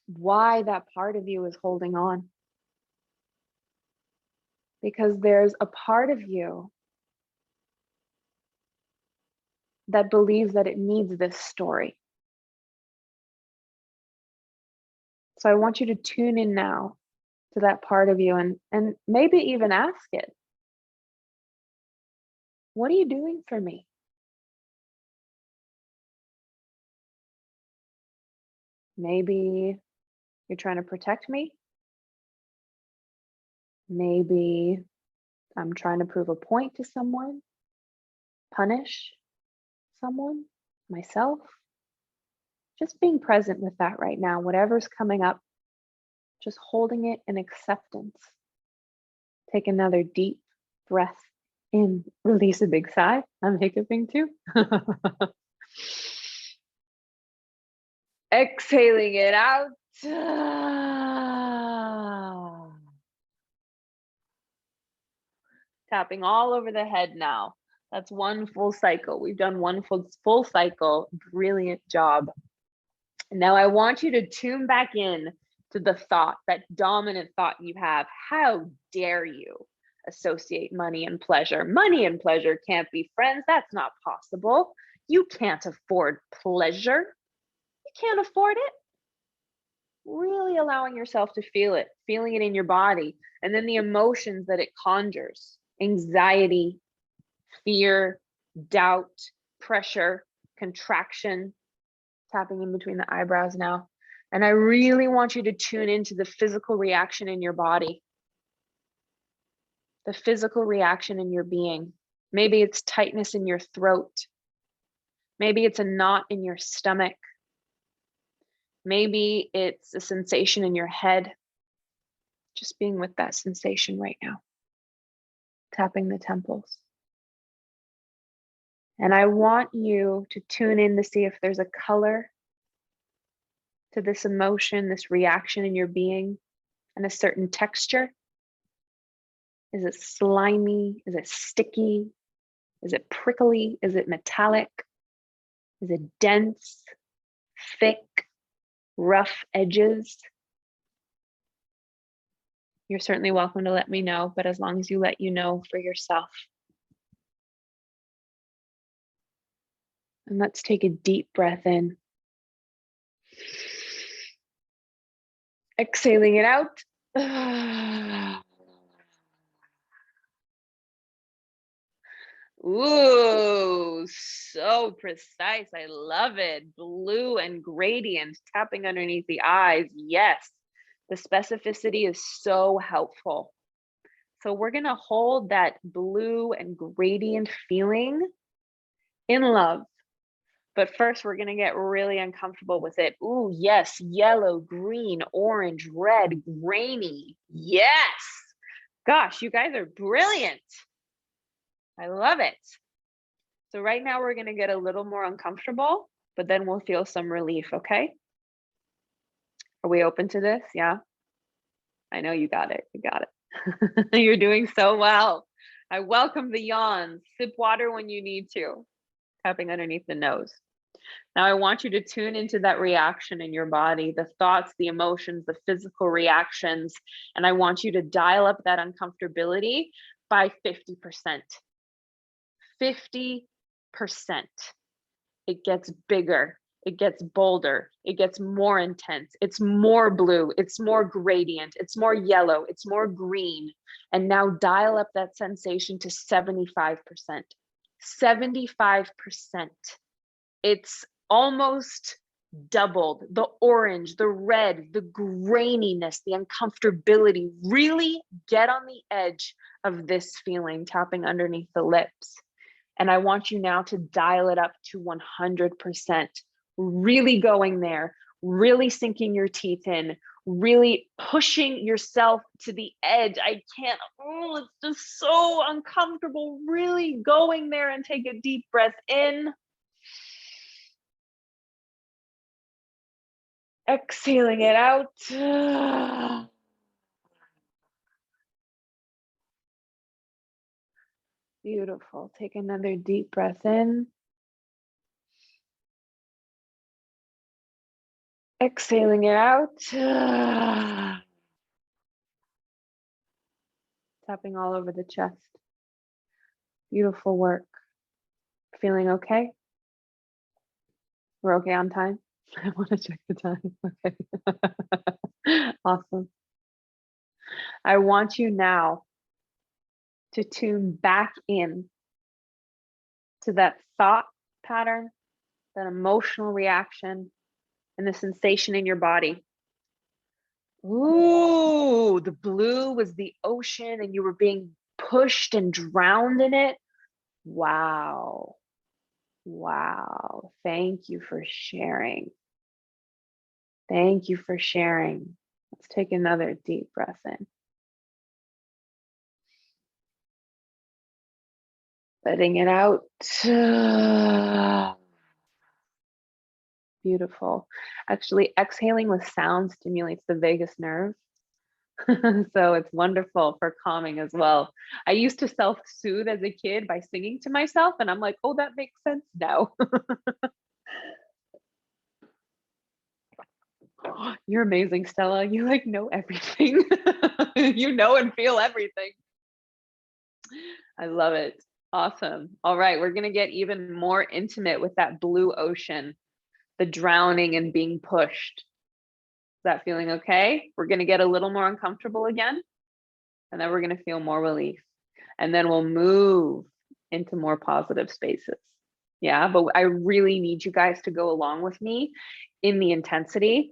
why that part of you is holding on. Because there's a part of you that believes that it needs this story. So I want you to tune in now to that part of you and maybe even ask it, what are you doing for me? Maybe you're trying to protect me. Maybe I'm trying to prove a point to someone, punish someone, myself. Just being present with that right now, whatever's coming up, just holding it in acceptance. Take another deep breath in, release a big sigh. I'm hiccuping too. Exhaling it out. Tapping all over the head now. That's one full cycle. We've done one full cycle. Brilliant job. Now I want you to tune back in to the thought, that dominant thought you have. How dare you associate money and pleasure? Money and pleasure can't be friends. That's not possible. You can't afford pleasure. You can't afford it. Really allowing yourself to feel it, feeling it in your body, and then the emotions that it conjures: anxiety, fear, doubt, pressure, contraction. Tapping in between the eyebrows now. And I really want you to tune into the physical reaction in your body, the physical reaction in your being. Maybe it's tightness in your throat. Maybe it's a knot in your stomach. Maybe it's a sensation in your head. Just being with that sensation right now. tapping the temples. And I want you to tune in to see if there's a color to this emotion, this reaction in your being, and a certain texture. Is it slimy? Is it sticky? Is it prickly? Is it metallic? Is it dense, thick, rough edges? You're certainly welcome to let me know, but as long as you let you know for yourself. And let's take a deep breath in. Exhaling it out. Ooh, so precise. I love it. Blue and gradient, tapping underneath the eyes. Yes, the specificity is so helpful. So we're going to hold that blue and gradient feeling in love. But first, we're going to get really uncomfortable with it. Ooh, yes, yellow, green, orange, red, grainy. Yes. Gosh, you guys are brilliant. I love it. So right now we're going to get a little more uncomfortable, but then we'll feel some relief, okay? Are we open to this? Yeah? I know you got it. You got it. You're doing so well. I welcome the yawns. Sip water when you need to. Tapping underneath the nose. Now I want you to tune into that reaction in your body, the thoughts, the emotions, the physical reactions, and I want you to dial up that uncomfortability by 50%. 50%. It gets bigger, it gets bolder, it gets more intense, it's more blue, it's more gradient, it's more yellow, it's more green. And now dial up that sensation to 75%. 75%. It's almost doubled. The orange, the red, the graininess, the uncomfortability. Really get on the edge of this feeling, tapping underneath the lips. And I want you now to dial it up to 100%, really going there, really sinking your teeth in, really pushing yourself to the edge. I can't, oh, it's just so uncomfortable. Really going there, and take a deep breath in. Exhaling it out. Beautiful. Take another deep breath in. Exhaling it out. Tapping all over the chest. Beautiful work. Feeling okay? We're okay on time? I want to check the time. Okay. Awesome. I want you now to tune back in to that thought pattern, that emotional reaction, and the sensation in your body. Ooh, the blue was the ocean and you were being pushed and drowned in it. Wow. Wow. Thank you for sharing. Thank you for sharing. Let's take another deep breath in. Letting it out. Beautiful. Actually, exhaling with sound stimulates the vagus nerve. So it's wonderful for calming as well. I used to self-soothe as a kid by singing to myself, and I'm like, oh, that makes sense now. You're amazing, Stella. You like know everything. You know and feel everything. I love it. Awesome. All right, we're gonna get even more intimate with that blue ocean, the drowning and being pushed. Is that feeling okay? We're gonna get a little more uncomfortable again, and then we're gonna feel more relief. And then we'll move into more positive spaces. Yeah, but I really need you guys to go along with me in the intensity,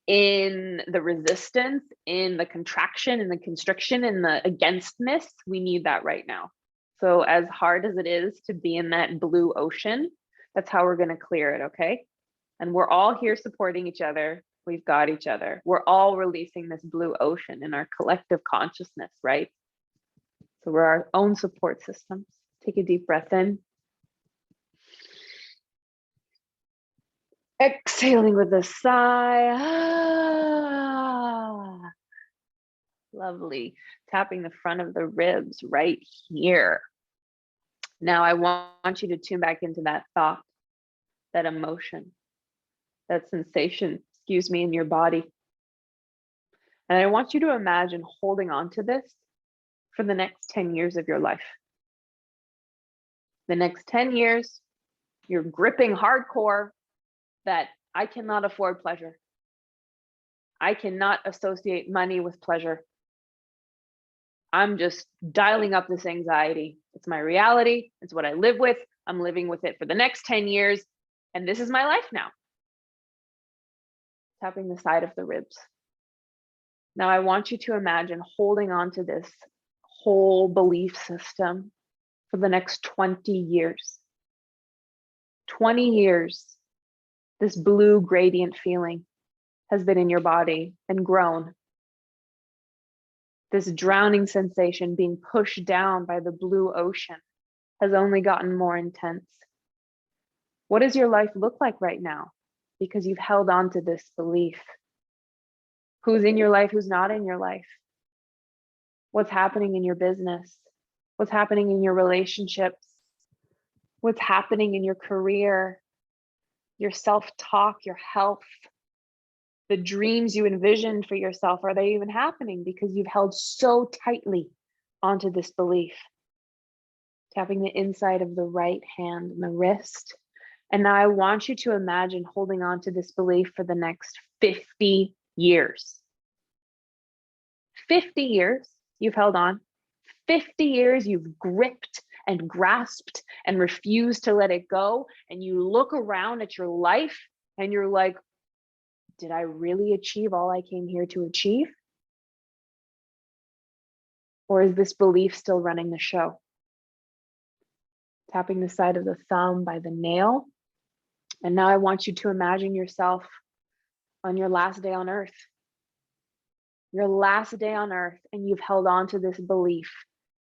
in the resistance, in the contraction, in the constriction, in the againstness. We need that right now. So as hard as it is to be in that blue ocean, that's how we're going to clear it, okay? And we're all here supporting each other. We've got each other. We're all releasing this blue ocean in our collective consciousness, right? So we're our own support systems. Take a deep breath in. Exhaling with a sigh. Ah, lovely. Tapping the front of the ribs right here. Now I want you to tune back into that thought, that emotion, that sensation, in your body. And I want you to imagine holding on to this for the next 10 years of your life. The next 10 years, you're gripping hardcore that I cannot afford pleasure. I cannot associate money with pleasure. I'm just dialing up this anxiety. It's my reality. It's what I live with. I'm living with it for the next 10 years. And this is my life now. Tapping the side of the ribs. Now I want you to imagine holding on to this whole belief system for the next 20 years. 20 years, this blue gradient feeling has been in your body and grown. This drowning sensation being pushed down by the blue ocean has only gotten more intense. What does your life look like right now? Because you've held on to this belief. Who's in your life, who's not in your life? What's happening in your business? What's happening in your relationships? What's happening in your career, your self-talk, your health? The dreams you envisioned for yourself, are they even happening because you've held so tightly onto this belief? Tapping the inside of the right hand and the wrist. And now I want you to imagine holding on to this belief for the next 50 years. 50 years you've held on. 50 years you've gripped and grasped and refused to let it go. And you look around at your life and you're like, did I really achieve all I came here to achieve? Or is this belief still running the show? Tapping the side of the thumb by the nail. And now I want you to imagine yourself on your last day on earth. Your last day on earth, and you've held on to this belief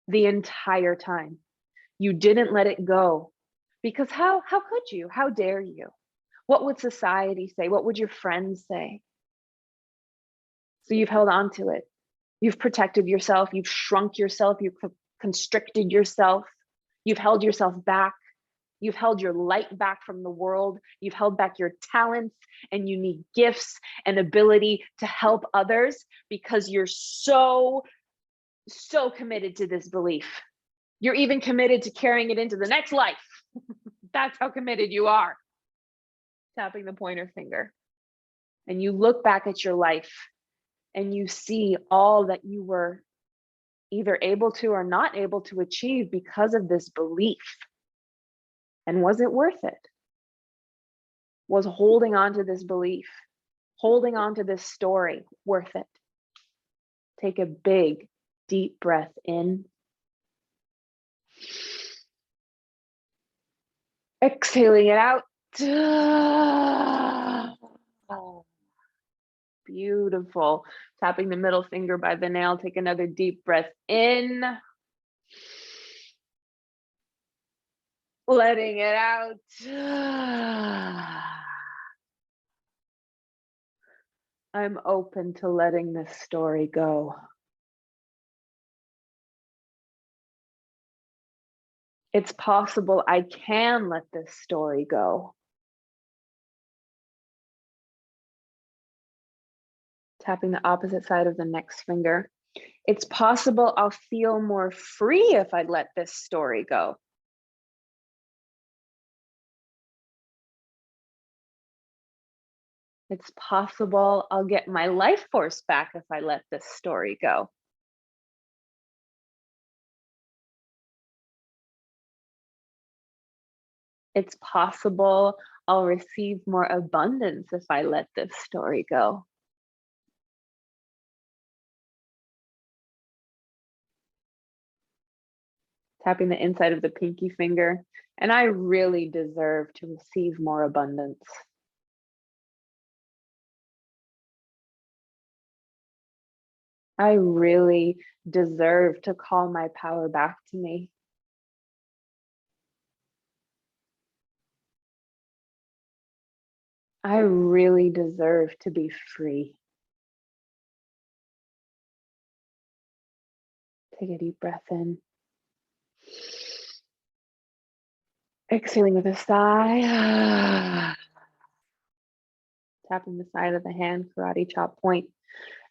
the entire time. You didn't let it go. Because how could you? How dare you? What would society say? What would your friends say? So you've held on to it. You've protected yourself. You've shrunk yourself. You've constricted yourself. You've held yourself back. You've held your light back from the world. You've held back your talents and unique gifts and ability to help others because you're so committed to this belief. You're even committed to carrying it into the next life. That's how committed you are. Tapping the pointer finger. And you look back at your life and you see all that you were either able to or not able to achieve because of this belief. And was it worth it? Was holding on to this belief, holding on to this story worth it? Take a big, deep breath in. Exhaling it out. Beautiful. Tapping the middle finger by the nail. Take another deep breath in. Letting it out. I'm open to letting this story go. It's possible I can let this story go. Tapping the opposite side of the next finger. It's possible I'll feel more free if I let this story go. It's possible I'll get my life force back if I let this story go. It's possible I'll receive more abundance if I let this story go. Tapping the inside of the pinky finger. And I really deserve to receive more abundance. I really deserve to call my power back to me. I really deserve to be free. Take a deep breath in. Exhaling with a sigh. Tapping the side of the hand, karate chop point,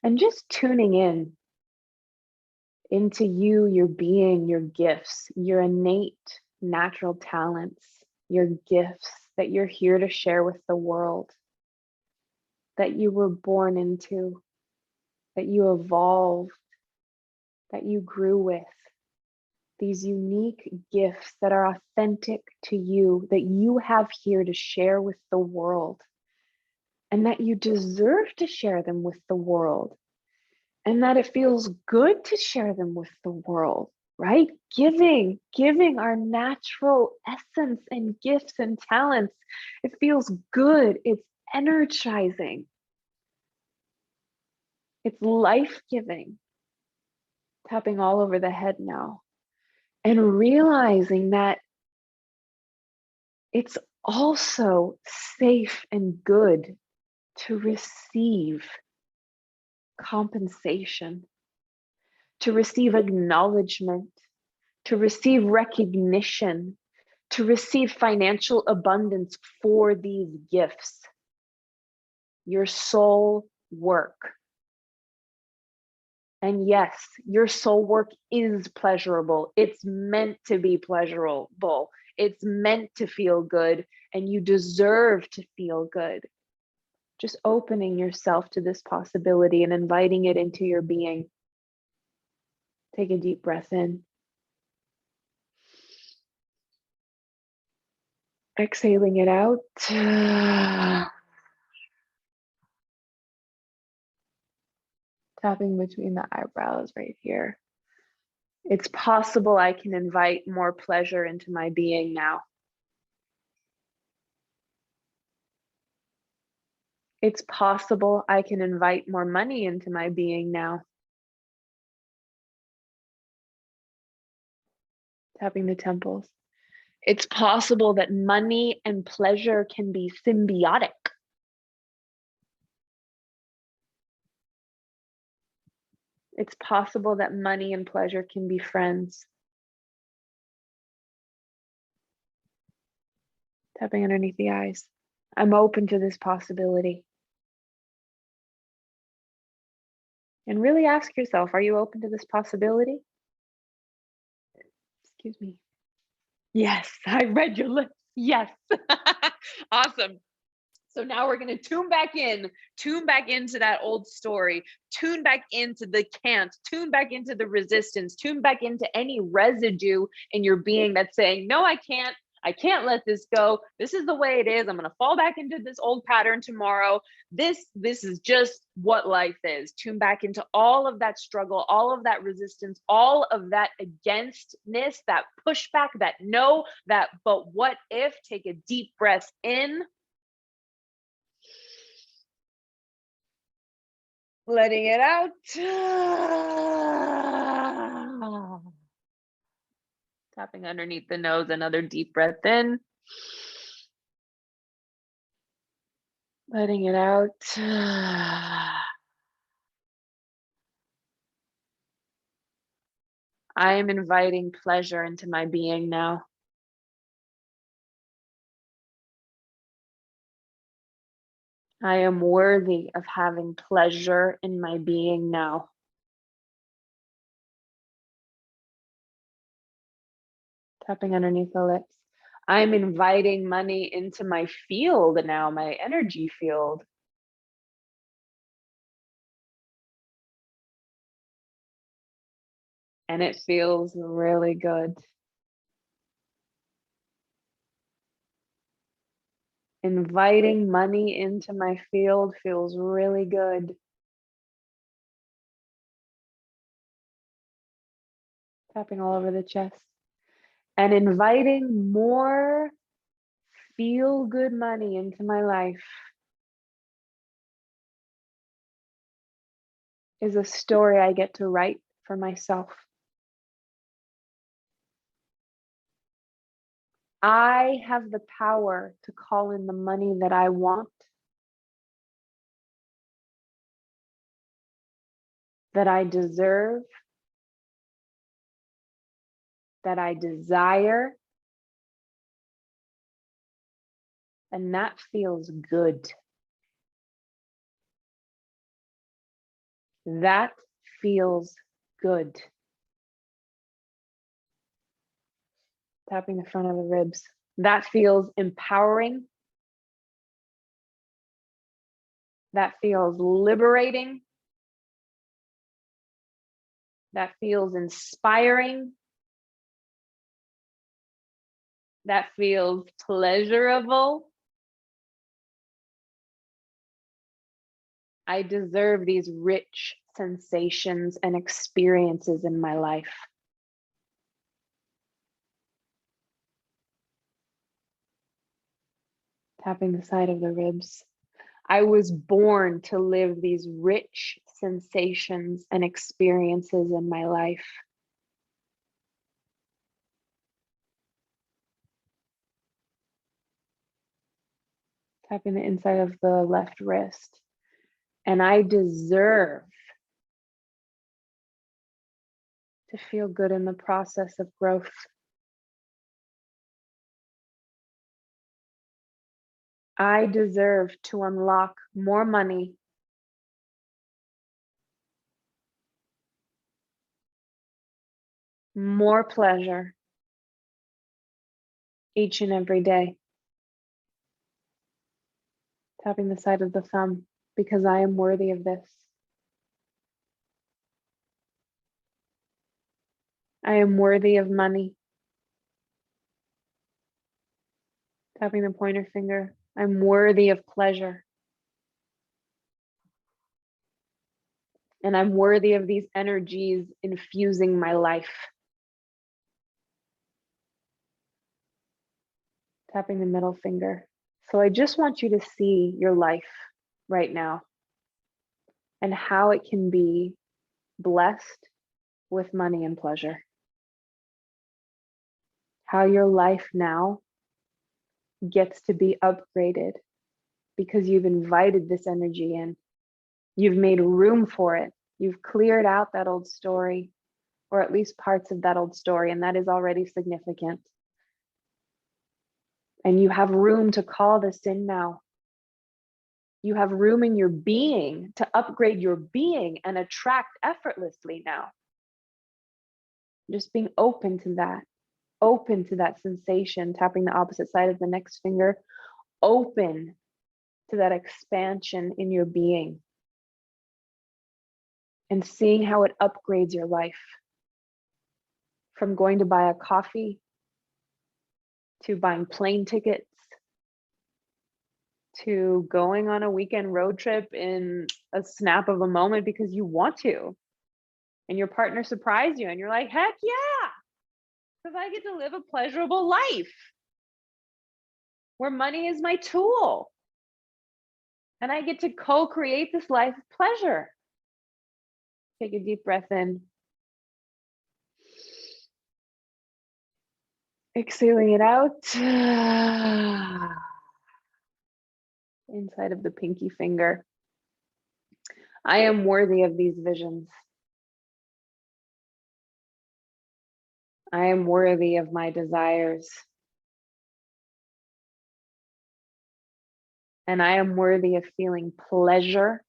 and just tuning in into you, your being, your gifts, your innate natural talents, your gifts that you're here to share with the world, that you were born into, that you evolved, that you grew with. These unique gifts that are authentic to you, that you have here to share with the world, and that you deserve to share them with the world, and that it feels good to share them with the world, right? Giving our natural essence and gifts and talents. It feels good. It's energizing. It's life-giving. Tapping all over the head now. And realizing that it's also safe and good to receive compensation, to receive acknowledgement, to receive recognition, to receive financial abundance for these gifts. Your soul work. And yes, your soul work is pleasurable. It's meant to be pleasurable. It's meant to feel good, and you deserve to feel good. Just opening yourself to this possibility and inviting it into your being. Take a deep breath in. Exhaling it out. Tapping between the eyebrows right here. It's possible I can invite more pleasure into my being now. It's possible I can invite more money into my being now. Tapping the temples. It's possible that money and pleasure can be symbiotic. It's possible that money and pleasure can be friends. Tapping underneath the eyes. I'm open to this possibility. And really ask yourself, are you open to this possibility? Excuse me. Yes, I read your lips. Yes. Awesome. So now we're going to tune back into that old story, tune back into the can't, tune back into the resistance, tune back into any residue in your being that's saying, no, I can't let this go. This is the way it is. I'm going to fall back into this old pattern tomorrow. This is just what life is. Tune back into all of that struggle, all of that resistance, all of that againstness, that pushback, that no, that but what if. Take a deep breath in. Letting it out. Tapping underneath the nose, another deep breath in. Letting it out. I am inviting pleasure into my being now. I am worthy of having pleasure in my being now. Tapping underneath the lips. I'm inviting money into my field now, my energy field. And it feels really good. Inviting money into my field feels really good. Tapping all over the chest. And inviting more feel good money into my life. is a story I get to write for myself. I have the power to call in the money that I want, that I deserve, that I desire, and that feels good. That feels good. Tapping the front of the ribs. That feels empowering. That feels liberating. That feels inspiring. That feels pleasurable. I deserve these rich sensations and experiences in my life. Tapping the side of the ribs. I was born to live these rich sensations and experiences in my life. Tapping the inside of the left wrist. And I deserve to feel good in the process of growth. I deserve to unlock more money, more pleasure each and every day. Tapping the side of the thumb, because I am worthy of this. I am worthy of money. Tapping the pointer finger. I'm worthy of pleasure. And I'm worthy of these energies infusing my life. Tapping the middle finger. So I just want you to see your life right now and how it can be blessed with money and pleasure. How your life now gets to be upgraded because you've invited this energy in. You've made room for it. You've cleared out that old story, or at least parts of that old story, and that is already significant. And you have room to call this in now. You have room in your being to upgrade your being and attract effortlessly now. Just being open to that sensation, tapping the opposite side of the next finger, open to that expansion in your being and seeing how it upgrades your life. From going to buy a coffee, to buying plane tickets, to going on a weekend road trip in a snap of a moment because you want to, and your partner surprised you and you're like, heck yeah, because I get to live a pleasurable life where money is my tool and I get to co-create this life of pleasure. Take a deep breath in. Exhaling it out. Inside of the pinky finger. I am worthy of these visions. I am worthy of my desires. And I am worthy of feeling pleasure.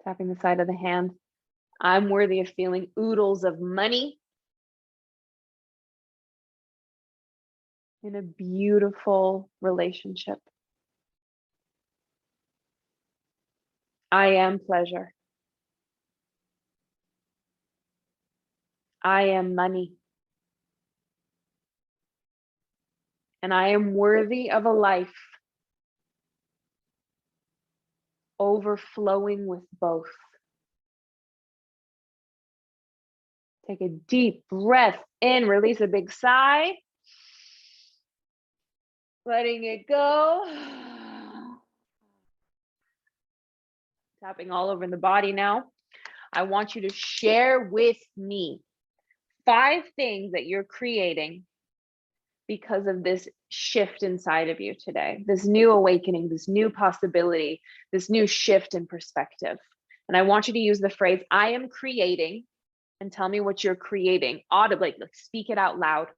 Tapping the side of the hand. I'm worthy of feeling oodles of money in a beautiful relationship. I am pleasure. I am money. And I am worthy of a life overflowing with both. Take a deep breath in, release a big sigh. Letting it go. Tapping all over the body now. I want you to share with me 5 things that you're creating because of this shift inside of you today, this new awakening, this new possibility, this new shift in perspective. And I want you to use the phrase, I am creating, and tell me what you're creating audibly, like speak it out loud.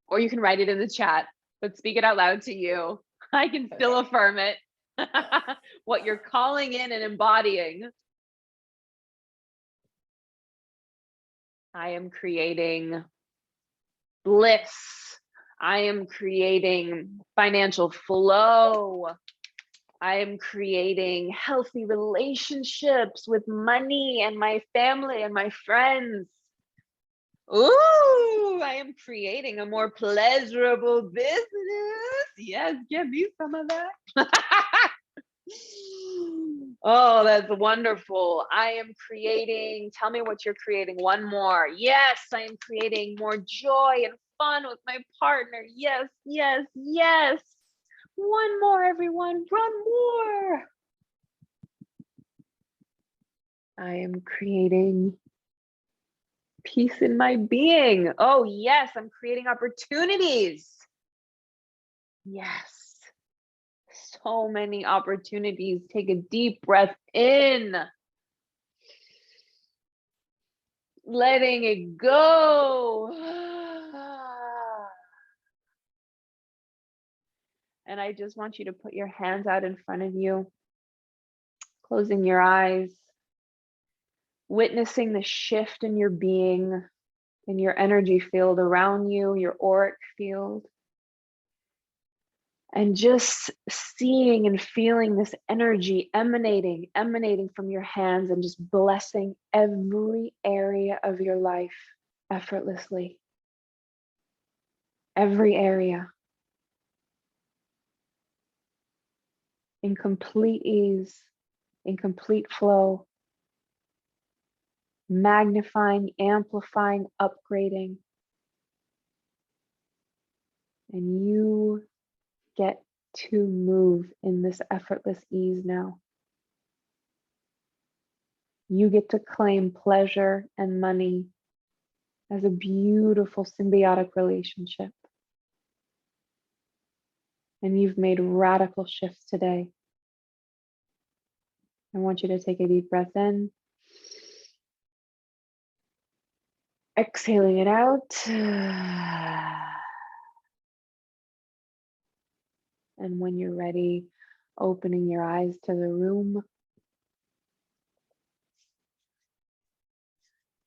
Or you can write it in the chat, but speak it out loud to you. I can still affirm it. What you're calling in and embodying. I am creating bliss. I am creating financial flow. I am creating healthy relationships with money and my family and my friends. Ooh, I am creating a more pleasurable business. Yes, give me some of that. Oh, that's wonderful. I am creating, tell me what you're creating. One more. Yes, I am creating more joy and fun with my partner. Yes, yes, yes. One more, everyone. One more. I am creating peace in my being. Oh, yes, I'm creating opportunities. Yes. So many opportunities. Take a deep breath in. Letting it go. And I just want you to put your hands out in front of you, closing your eyes, witnessing the shift in your being, in your energy field around you, your auric field. And just seeing and feeling this energy emanating from your hands and just blessing every area of your life effortlessly. Every area. In complete ease, in complete flow. Magnifying, amplifying, upgrading. And you get to move in this effortless ease now. You get to claim pleasure and money as a beautiful symbiotic relationship. And you've made radical shifts today. I want you to take a deep breath in. Exhaling it out. And when you're ready, opening your eyes to the room.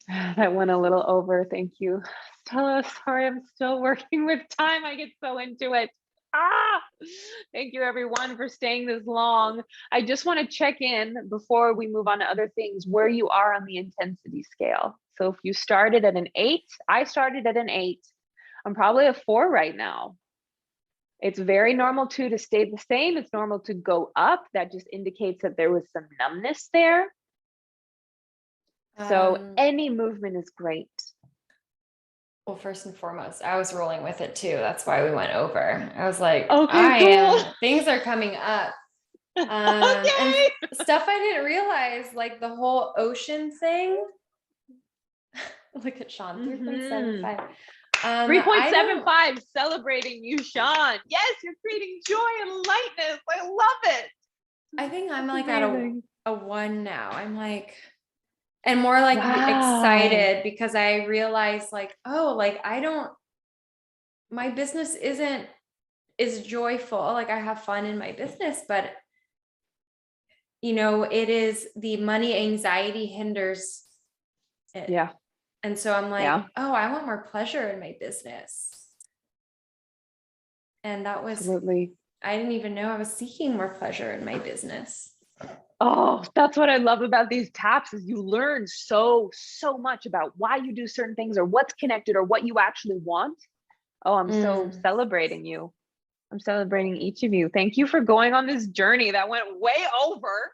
That went a little over. Thank you, Stella. Sorry, I'm still working with time. I get so into it. Thank you everyone for staying this long. I just want to check in before we move on to other things, where you are on the intensity scale. So if you started at an 8, I started at an 8. I'm probably a 4 right now. It's very normal to stay the same. It's normal to go up. That just indicates that there was some numbness there. So any movement is great. Well, first and foremost, I was rolling with it too. That's why we went over. I was like, okay, cool. Things are coming up. Okay. And stuff I didn't realize, like the whole ocean thing. Look at Sean, 3.75. 3.75, celebrating you, Sean. Yes, you're creating joy and lightness. I love it. I think I'm like at a 1 now. I'm like, and more like excited because I realized like, oh, like my business is joyful. Like I have fun in my business, but it is the money anxiety hinders it. Yeah. And so I'm like, oh, I want more pleasure in my business. And that was, absolutely. I didn't even know I was seeking more pleasure in my business. Oh, that's what I love about these taps is you learn so much about why you do certain things or what's connected or what you actually want. Oh, I'm so celebrating you. I'm celebrating each of you. Thank you for going on this journey that went way over.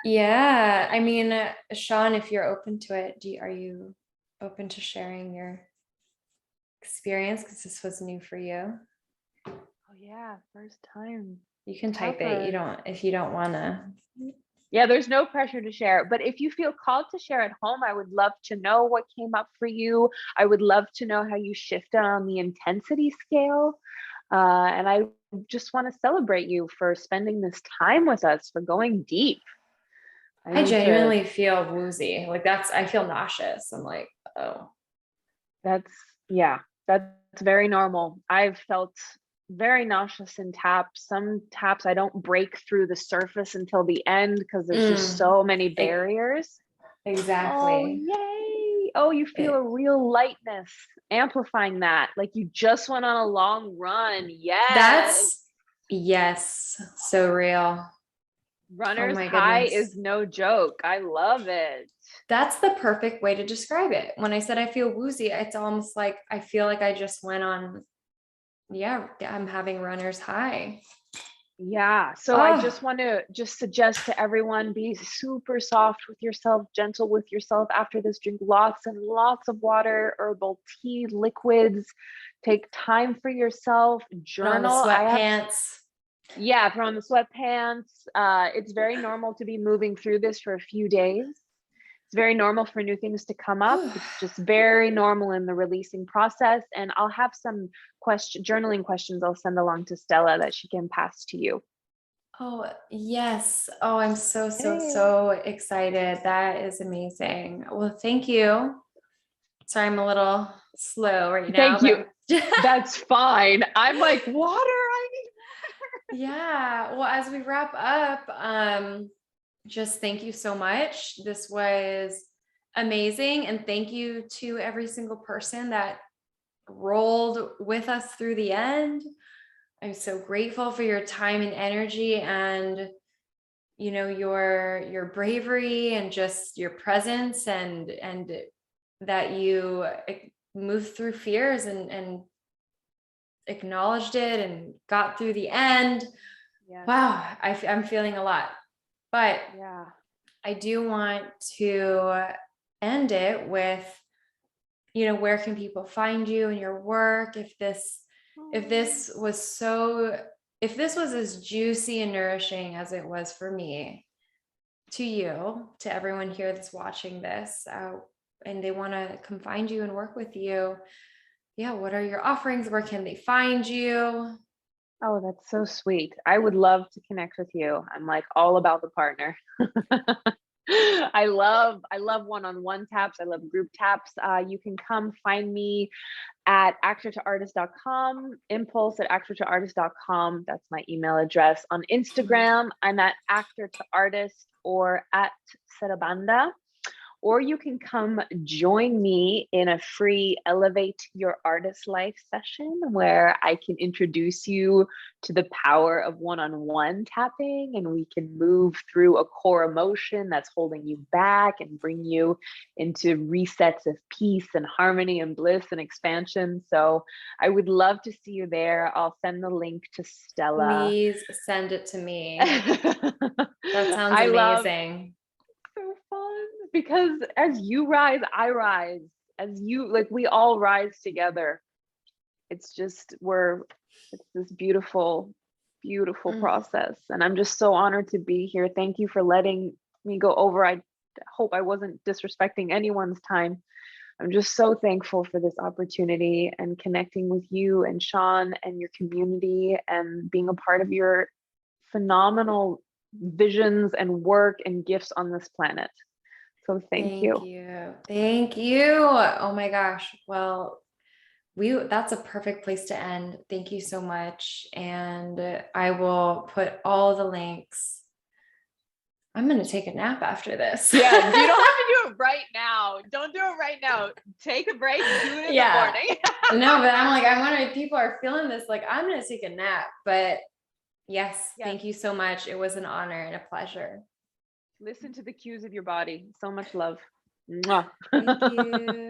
Yeah. I mean, Sean, if you're open to it, are you open to sharing your experience? Because this was new for you. Oh yeah, first time. You can type it. If you don't want to. Yeah, there's no pressure to share. But if you feel called to share at home, I would love to know what came up for you. I would love to know how you shifted on the intensity scale. And I just want to celebrate you for spending this time with us, for going deep. I genuinely feel woozy. Like I feel nauseous. I'm like, oh. Yeah, that's very normal. I've felt very nauseous in taps. Some taps I don't break through the surface until the end because there's just so many barriers. Oh, Exactly. yay. Oh, you feel a real lightness, amplifying that. Like you just went on a long run. Yes. Yes, so real. Runner's my high goodness. is no joke. I love it. That's the perfect way to describe it. When I said I feel woozy, it's almost like I feel like I just went on, yeah, I'm having runner's high. Yeah. So I just want to suggest to everyone, be super soft with yourself, gentle with yourself after this. Drink lots and lots of water, herbal tea, liquids. Take time for yourself. Journal. Yeah, put on the sweatpants. It's very normal to be moving through this for a few days. It's very normal for new things to come up. It's just very normal in the releasing process. And I'll have some journaling questions I'll send along to Stella that she can pass to you. Oh, yes. Oh, I'm so excited. That is amazing. Well, thank you. Sorry, I'm a little slow right now. Thank you. That's fine. I'm like, water. I need water. Yeah. Well, as we wrap up, just thank you so much. This was amazing. And thank you to every single person that rolled with us through the end. I'm so grateful for your time and energy and your bravery and just your presence and that you moved through fears and acknowledged it and got through the end. Yes. Wow, I'm feeling a lot. But yeah, I do want to end it with, where can people find you and your work? If this was as juicy and nourishing as it was for me, to you, to everyone here that's watching this, and they want to come find you and work with you, yeah, what are your offerings? Where can they find you? Oh, that's so sweet. I would love to connect with you. I'm like all about the partner. I love one-on-one taps. I love group taps. You can come find me at actortoartist.com, impulse@actortoartist.com. That's my email address. On Instagram, I'm at actor2artist or at Serabanda. Or you can come join me in a free Elevate Your Artist Life session where I can introduce you to the power of one-on-one tapping, and we can move through a core emotion that's holding you back and bring you into resets of peace and harmony and bliss and expansion. So I would love to see you there. I'll send the link to Stella. Please send it to me. That sounds amazing. So fun, because as you rise, I rise. As you, like, we all rise together. It's just it's this beautiful process, and I'm just so honored to be here. Thank you for letting me go over. I hope I wasn't disrespecting anyone's time. I'm just so thankful for this opportunity and connecting with you and Sean and your community and being a part of your phenomenal visions and work and gifts on this planet. So thank you. Thank you. Oh my gosh. Well, that's a perfect place to end. Thank you so much. And I will put all the links. I'm going to take a nap after this. Yeah, you don't have to do it right now. Don't do it right now. Take a break, do it in the morning. No, but I'm like, I wonder if people are feeling this, like, I'm going to take a nap. But yes, thank you so much. It was an honor and a pleasure. Listen to the cues of your body. So much love. Mwah. Thank you.